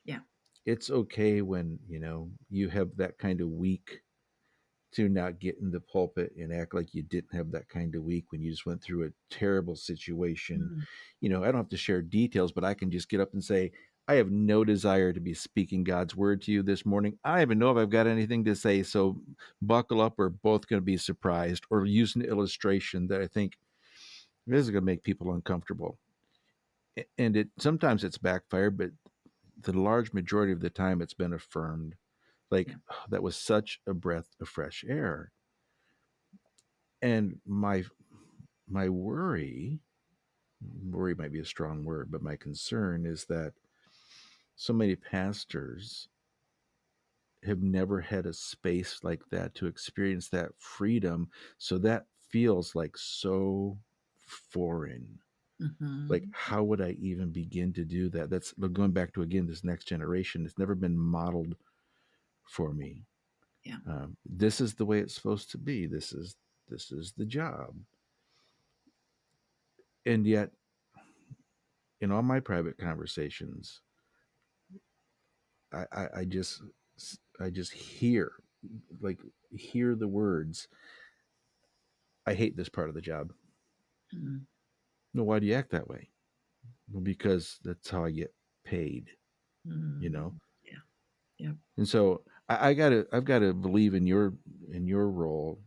Yeah. It's okay when, you know, you have that kind of week to not get in the pulpit and act like you didn't have that kind of week when you just went through a terrible situation. Mm. You know, I don't have to share details, but I can just get up and say, I have no desire to be speaking God's word to you this morning. I don't even know if I've got anything to say. So buckle up. We're both going to be surprised, or use an illustration that I think this is going to make people uncomfortable. And it sometimes it's backfired, but the large majority of the time it's been affirmed. Like, Yeah. oh, that was such a breath of fresh air. And my worry might be a strong word, but my concern is that so many pastors have never had a space like that to experience that freedom. So that feels like so foreign. Like, Hmm. how would I even begin to do that? That's going back to, again, this next generation. It's never been modeled for me. Yeah. This is the way it's supposed to be. This is the job. And yet, in all my private conversations, I just like hear the words, I hate this part of the job. Mm-hmm. No, why do you act that way? Well, because that's how I get paid, you know? Mm-hmm. Yeah. Yeah. And so I've gotta believe in your role,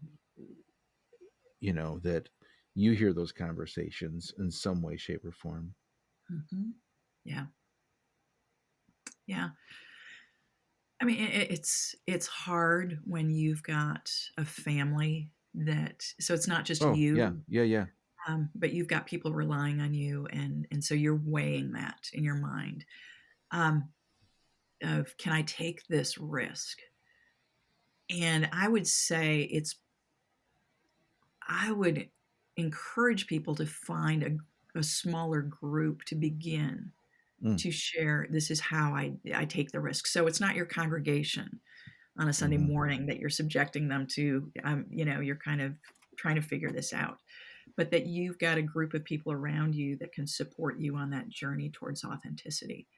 that you hear those conversations in some way, shape, or form. Hmm. Yeah. Yeah. I mean, it's hard when you've got a family that, so it's not just Oh, yeah, you, yeah, yeah. but you've got people relying on you, and so you're weighing that in your mind, um, of, can I take this risk? And I would say I would encourage people to find a smaller group to begin Mm, to share, this is how I take the risk. So it's not your congregation on a Sunday hmm. morning that you're subjecting them to, you're kind of trying to figure this out, but that you've got a group of people around you that can support you on that journey towards authenticity,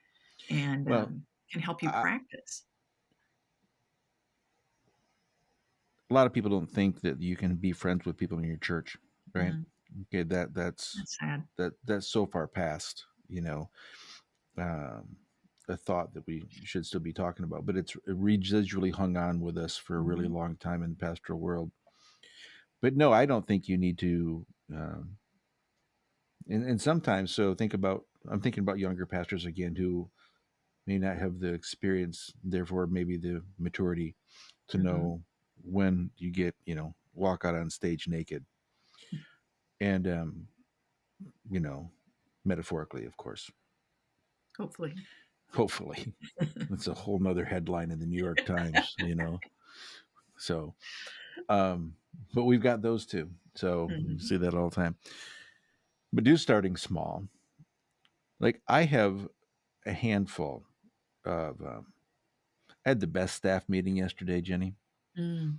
and Well, can help you I, practice. a lot of people don't think that you can be friends with people in your church, right? Mm, Okay, that's that's sad. that's so far past, um, a thought that we should still be talking about, but it's residually hung on with us for a really Hmm. long time in the pastoral world. But no, I don't think you need to. And sometimes, so I'm thinking about younger pastors again who may not have the experience, therefore maybe the maturity to Hmm. know when you get, walk out on stage naked. And, you know, metaphorically, of course, Hopefully. hopefully. That's a whole nother headline in the New York Times. So, um, but we've got those two. So you Hmm. see that all the time. But do starting small. Like, I have a handful of, I had the best staff meeting yesterday, Jenny. Mm.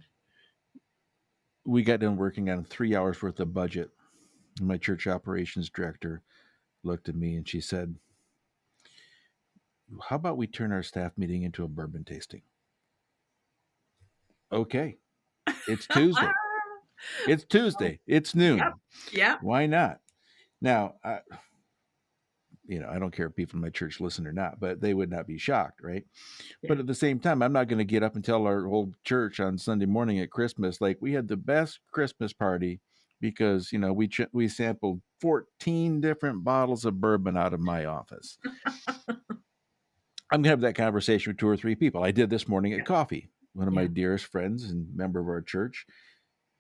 We got done working on 3 hours worth of budget. My church operations director looked at me and she said, how about we turn our staff meeting into a bourbon tasting? Okay. It's Tuesday. It's Tuesday. It's Yep. noon. Yep. Why not? Now, I don't care if people in my church listen or not, but they would not be shocked, right? Yeah. But at the same time, I'm not going to get up and tell our whole church on Sunday morning at Christmas, like, we had the best Christmas party because, we sampled 14 different bottles of bourbon out of my office. I'm going to have that conversation with two or three people. I did this morning at Yeah. coffee. One of my Yeah. dearest friends and member of our church,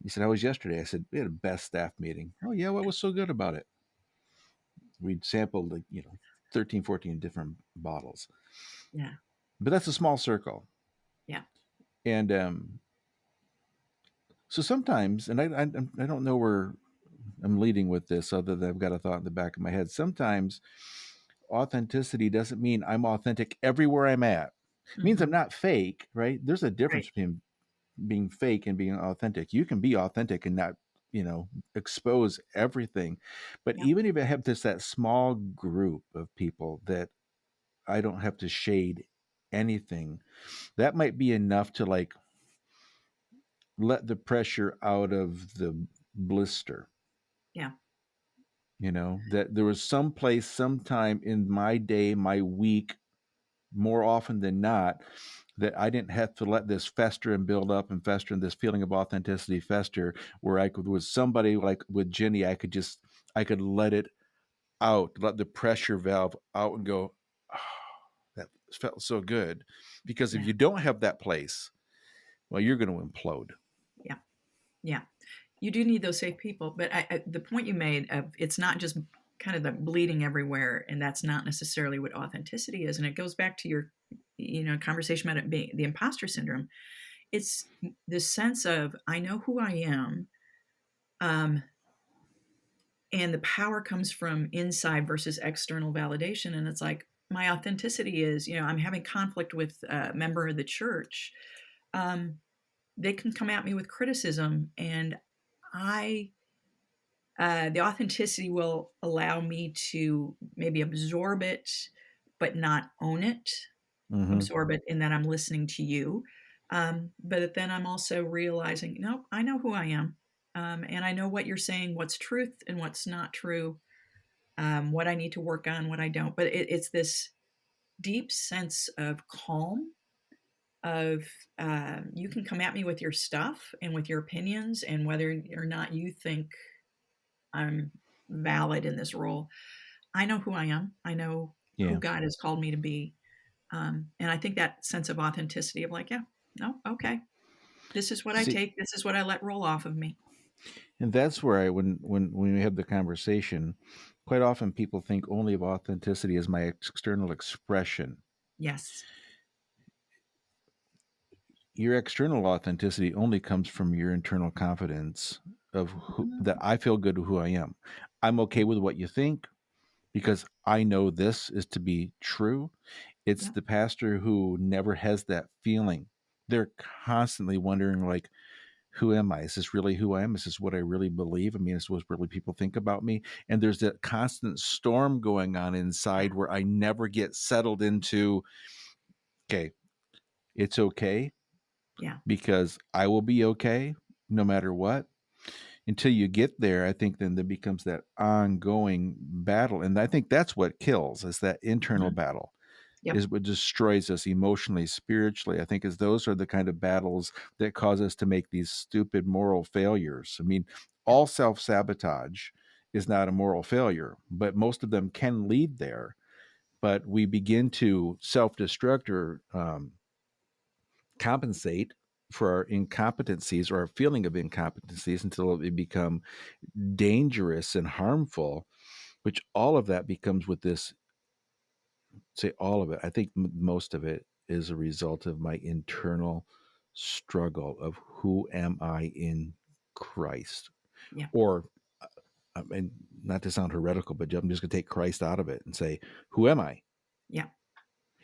he said, how was yesterday? I said, we had a best staff meeting. Oh, yeah. What was so good about it? We'd sampled, like, 13, 14 different bottles. Yeah. But that's a small circle. Yeah. And so sometimes, and I don't know where I'm leading with this other than I've got a thought in the back of my head. Sometimes authenticity doesn't mean I'm authentic everywhere I'm at. It means I'm Hmm. not fake, right? There's a difference Right. between being fake and being authentic. You can be authentic and not, expose everything. But Yep. even if I have just that small group of people that I don't have to shade anything, that might be enough to, like, let the pressure out of the blister. Yeah. That there was some place, sometime in my day, my week, more often than not, that I didn't have to let this fester and build up and fester and this feeling of authenticity fester, where I could, with somebody like with Ginny, I could let it out, let the pressure valve out and go, oh, that felt so good, because if Yeah. you don't have that place, well, you're going to implode. Yeah. Yeah. You do need those safe people, but the point you made of it's not just kind of the bleeding everywhere, and that's not necessarily what authenticity is. And it goes back to your, conversation about it being the imposter syndrome. It's this sense of I know who I am, um, and the power comes from inside versus external validation. And it's like my authenticity is, I'm having conflict with a member of the church. Um, they can come at me with criticism, and I the authenticity will allow me to maybe absorb it, but not own it. Mm-hmm. Absorb it in that I'm listening to you. But then I'm also realizing, no, I know who I am. And I know what you're saying, what's truth and what's not true, what I need to work on, what I don't. But it's this deep sense of calm of you can come at me with your stuff and with your opinions and whether or not you think I'm valid in this role. I know who I am. I know who Yeah. God has called me to be. And I think that sense of authenticity of like, yeah, no, okay. This is what I See, take. This is what I let roll off of me. and that's where when we have the conversation, quite often people think only of authenticity as my external expression. Yes. Your external authenticity only comes from your internal confidence of that Mhm. I feel good with who I am. I'm okay with what you think because I know this is to be true. It's Yeah. the pastor who never has that feeling. They're constantly wondering, like, who am I? Is this really who I am? Is this what I really believe? I mean, is this what really people think about me? And there's that constant storm going on Yeah. inside where I never get settled into, okay, it's okay Yeah. because I will be okay no matter what. Until you get there, I think then there becomes that ongoing battle. And I think that's what kills, is that internal Mhm. battle, Yep. is what destroys us emotionally, spiritually. I think is those are the kind of battles that cause us to make these stupid moral failures. I mean, Yeah. all self-sabotage is not a moral failure, but most of them can lead there. But we begin to self-destruct or compensate for our incompetencies or our feeling of incompetencies until they become dangerous and harmful, which all of that becomes with this, say all of it. I think most of it is a result of my internal struggle of who am I in Christ? Yeah. Or, I mean, not to sound heretical, but I'm just going to take Christ out of it and say, who am I? Yeah.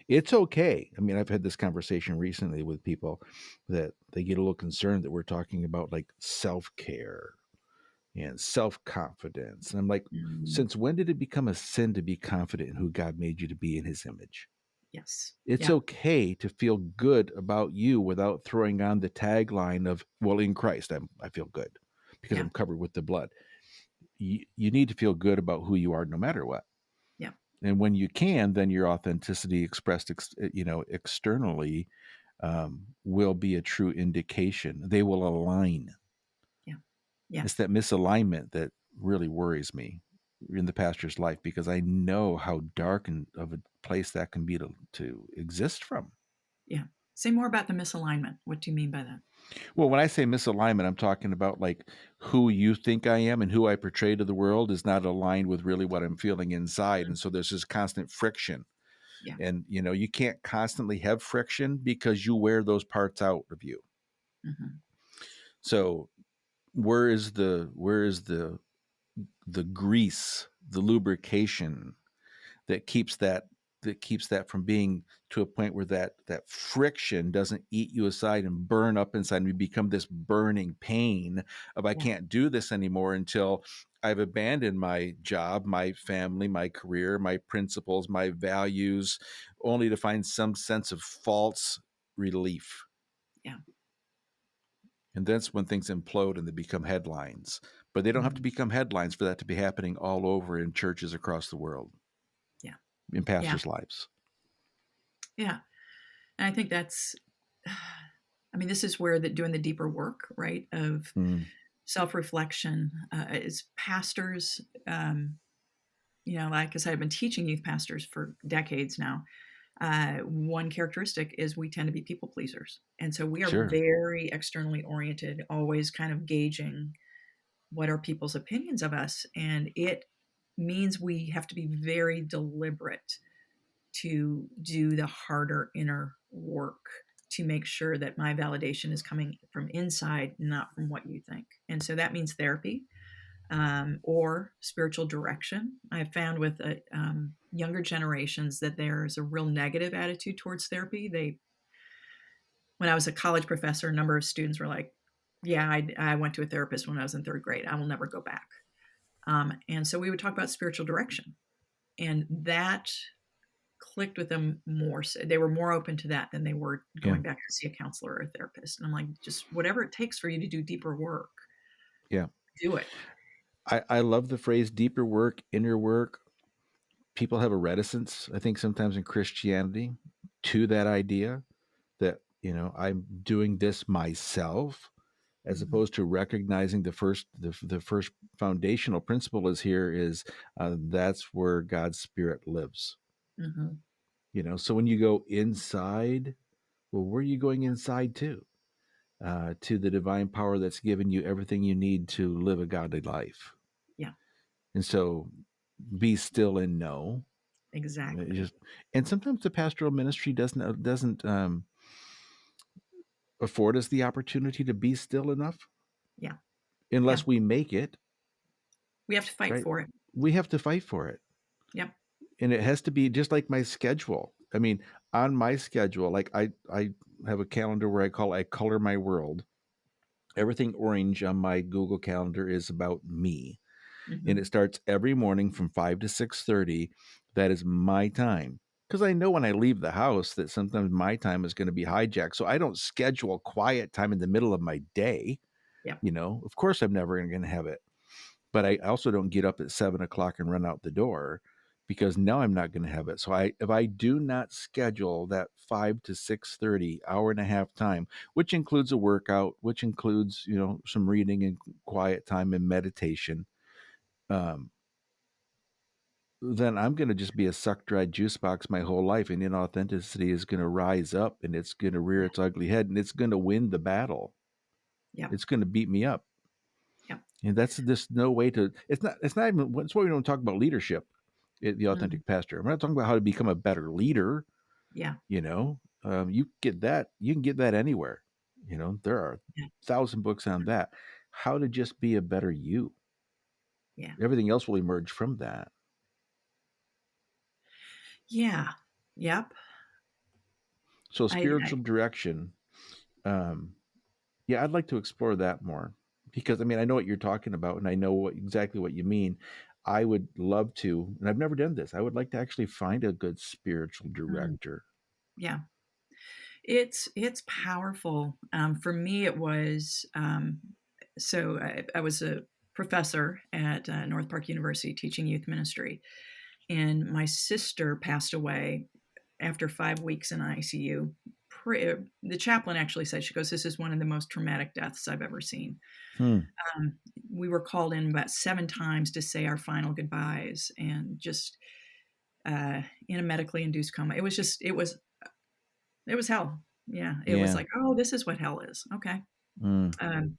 It's okay. I mean, I've had this conversation recently with people that they get a little concerned that we're talking about like self care and self confidence. And I'm like, Mm. since when did it become a sin to be confident in who God made you to be in his image? Yes. It's Yeah. okay to feel good about you without throwing on the tagline of, well, in Christ, I feel good because Yeah. I'm covered with the blood. You need to feel good about who you are no matter what. Yeah. And when you can, then your authenticity expressed, externally, will be a true indication. They will align. Yeah. Yeah. It's that misalignment that really worries me in the pastor's life, because I know how dark and of a place that can be to exist from. Yeah. Say more about the misalignment. What do you mean by that? Well, when I say misalignment, I'm talking about like who you think I am and who I portray to the world is not aligned with really what I'm feeling inside. Mm. And so there's this constant friction. Yeah. And, you can't constantly have friction because you wear those parts out of you. Hmm. So where is the grease, the lubrication that keeps that from being to a point where that friction doesn't eat you aside and burn up inside and you become this burning pain of I Yeah. can't do this anymore until I've abandoned my job, my family, my career, my principles, my values, only to find some sense of false relief. Yeah. And that's when things implode and they become headlines. But they don't have to Hmm. become headlines for that to be happening all over in churches across the world, Yeah. in Yeah. pastors' lives. Yeah. And I think that's, I mean, this is where doing the deeper work, right, of Mm. self-reflection as pastors. Like I said, I've been teaching youth pastors for decades now. One characteristic is we tend to be people pleasers. And so we are Sure. very externally oriented, always kind of gauging what are people's opinions of us. And it means we have to be very deliberate to do the harder inner work to make sure that my validation is coming from inside, not from what you think. And so that means therapy, or spiritual direction. I've found with younger generations that there's a real negative attitude towards therapy. When I was a college professor, a number of students were like, "Yeah, I went to a therapist when I was in third grade. I will never go back." And so we would talk about spiritual direction, and that clicked with them more. So they were more open to that than they were Yeah. going back to see a counselor or a therapist. And I'm like, just whatever it takes for you to do deeper work, Yeah. do it. I love the phrase deeper work, inner work. People have a reticence, I think, sometimes in Christianity to that idea that, I'm doing this myself, as Hmm. opposed to recognizing the first foundational principle is here is that's where God's Spirit lives. Hmm. So when you go inside, well, where are you going inside to? To the divine power that's given you everything you need to live a godly life. Yeah, And so be still and know. exactly. Just and sometimes the pastoral ministry doesn't afford us the opportunity to be still enough Yeah, yeah. unless we make it, We have to fight right? for it. We have to fight for it. Yep. And it has to be just like my schedule. I mean, on my schedule, like I have a calendar where I color my world. Everything orange on my Google Calendar is about me. And it Hmm. starts every morning from 5 to 6:30. That is my time. Because I know when I leave the house that sometimes my time is going to be hijacked. So I don't schedule quiet time in the middle of my day. Yep. Of course I'm never going to have it. But I also don't get up at 7 o'clock and run out the door because now I'm not going to have it. So if I do not schedule that 5 to 6:30 hour and a half time, which includes a workout, which includes, some reading and quiet time and meditation, um, then I'm going to just be a suck dried juice box my whole life. And inauthenticity is going to rise up and it's going to rear Yeah. its ugly head and it's going to win the battle. Yep. It's going to beat me up. Yep. And that's just no way to, it's not even, that's why we don't talk about leadership, the Mm. authentic pastor. I'm not talking about how to become a better leader. Yeah. You can get that anywhere. There are Yeah. 1,000 books on that. How to just be a better you. Yeah. Everything else will emerge from that. Yeah. Yep. So I spiritual direction. Um, Yeah, I'd like to explore that more because I mean I know what you're talking about and I know exactly what you mean. I would love to, and I've never done this. I would like to actually find a good spiritual mm, director. yeah. It's powerful. For me, it was so I was a professor at North Park University teaching youth ministry, and my sister passed away after 5 weeks in ICU. The chaplain actually said, she goes, "This is one of the most traumatic deaths I've ever seen." Hmm. Um, we were called in about 7 times to say our final goodbyes, and just in a medically induced coma. It was hell. Yeah, it was Yeah. like, oh, this is what hell is. Okay. Mm. Um,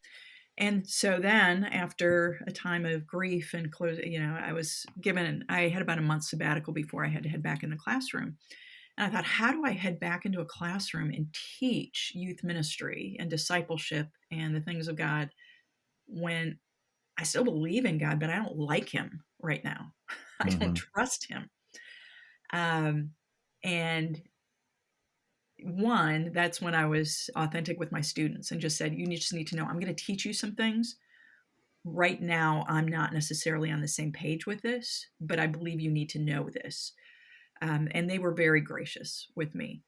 and so then, after a time of grief and close, I had about a month sabbatical before I had to head back in the classroom. And I thought, how do I head back into a classroom and teach youth ministry and discipleship and the things of God when I still believe in God, but I don't like him right now? I don't Hmm. trust him. Um, and that's when I was authentic with my students and just said, you just need to know I'm going to teach you some things. Right now, I'm not necessarily on the same page with this, but I believe you need to know this. And they were very gracious with me.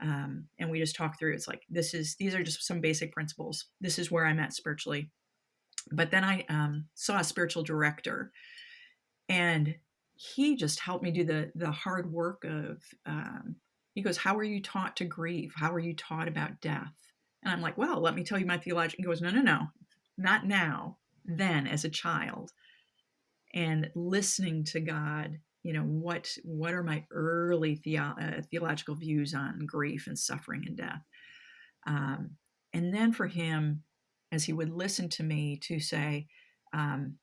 And we just talked through, it's like, these are just some basic principles. This is where I'm at spiritually. But then I saw a spiritual director, and he just helped me do the hard work of he goes, how are you taught to grieve? How are you taught about death? And I'm like, well, let me tell you my theology. He goes, no, no, no, not now, then as a child. And listening to God, what are my early theological views on grief and suffering and death? Um, and then for him, as he would listen to me, to say, um,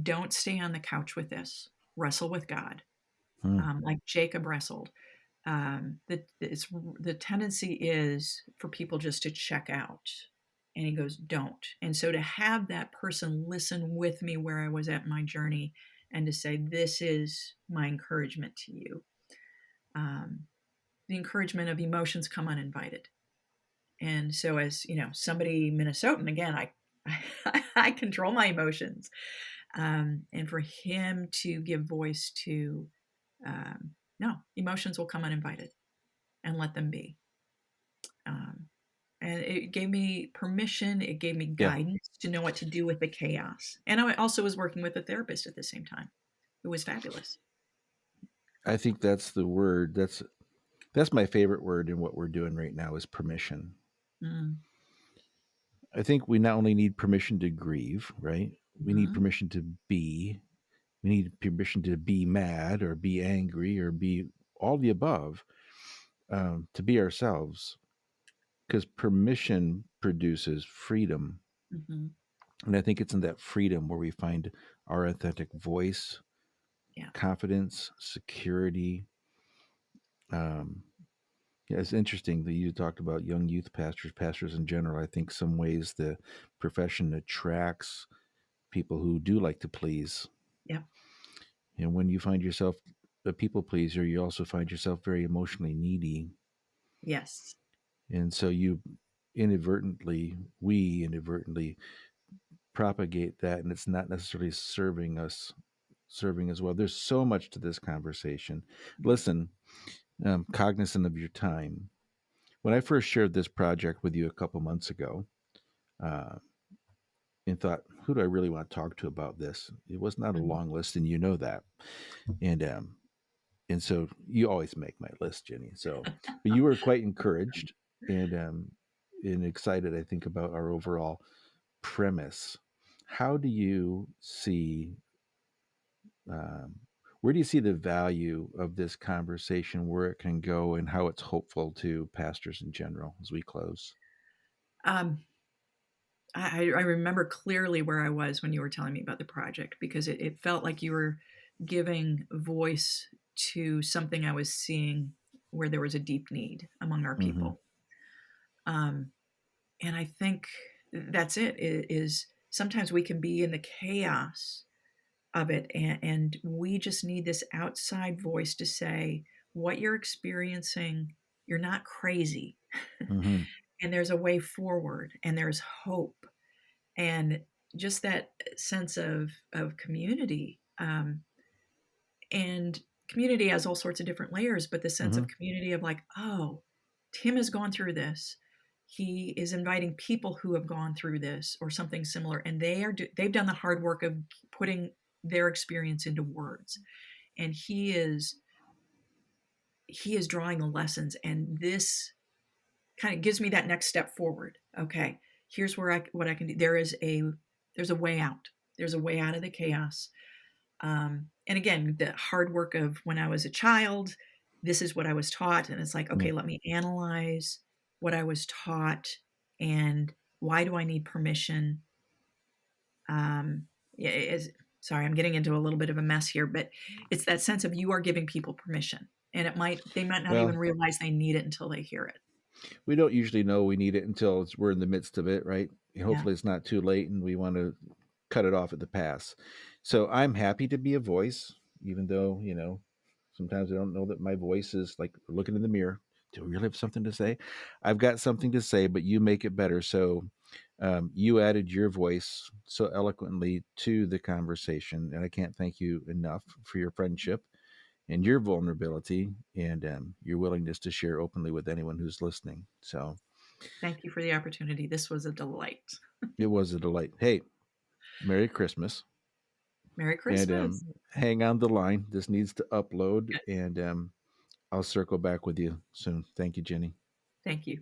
don't stay on the couch with this, wrestle with God, Hmm. like Jacob wrestled. The tendency is for people just to check out. And he goes, don't. And so to have that person listen with me where I was at my journey and to say, this is my encouragement to you. Um, the encouragement of emotions come uninvited. And so, as somebody Minnesotan, again, I control my emotions, and for him to give voice to, no, emotions will come uninvited, and let them be. Um, and it gave me permission. It gave me Yeah, guidance to know what to do with the chaos. And I also was working with a therapist at the same time, who was fabulous. I think that's the word. That's my favorite word in what we're doing right now is permission. Mm, I think we not only need permission to grieve, right? We need mhm, permission to be. We need permission to be mad or be angry or be all the above, to be ourselves, because permission produces freedom. mhm. And I think it's in that freedom where we find our authentic voice, Yeah. confidence, security. Um, yeah, it's interesting that you talked about young youth pastors, pastors in general. I think some ways the profession attracts people who do like to please. Yeah. And when you find yourself a people pleaser, you also find yourself very emotionally needy. Yes. And so we inadvertently propagate that, and it's not necessarily serving as well. There's so much to this conversation. Listen, cognizant of your time. When I first shared this project with you a couple months ago, uh, and thought, who do I really want to talk to about this? It was not a Mhm. long list, and you know that. And and so you always make my list, Jenny. So, but you were quite encouraged and excited, I think, about our overall premise. How do you see? Um, where do you see the value of this conversation, where it can go, and how it's hopeful to pastors in general as we close? Um, I remember clearly where I was when you were telling me about the project, because it felt like you were giving voice to something I was seeing where there was a deep need among our Mm-hmm. people. Um, and I think that's it, is sometimes we can be in the chaos of it, and we just need this outside voice to say, what you're experiencing, you're not crazy. Mm-hmm. And there's a way forward, and there's hope, and just that sense of community. And community has all sorts of different layers, but the sense Mm-hmm. of community of like, oh, Tim has gone through this. He is inviting people who have gone through this or something similar, and they've done the hard work of putting their experience into words, and he is drawing the lessons, and this kind of gives me that next step forward. Okay, here's what I can do. There's a way out. There's a way out of the chaos. And again, the hard work of when I was a child, this is what I was taught, and it's like, Mm. okay, let me analyze what I was taught, and why do I need permission? Yeah, sorry, I'm getting into a little bit of a mess here, but it's that sense of you are giving people permission, and they might not even Well, realize they need it until they hear it. we don't usually know we need it until we're in the midst of it, right? Yeah, Hopefully, it's not too late, and we want to cut it off at the pass. So I'm happy to be a voice, even though sometimes I don't know that my voice is like looking in the mirror. Do we really have something to say? I've got something to say, but you make it better. So you added your voice so eloquently to the conversation, and I can't thank you enough for your friendship and your vulnerability and your willingness to share openly with anyone who's listening. So thank you for the opportunity. This was a delight. it was a delight. Hey, Merry Christmas. Merry And Christmas. hang on the line. This needs to upload, Good. and I'll circle back with you soon. Thank you, Jenny. Thank you.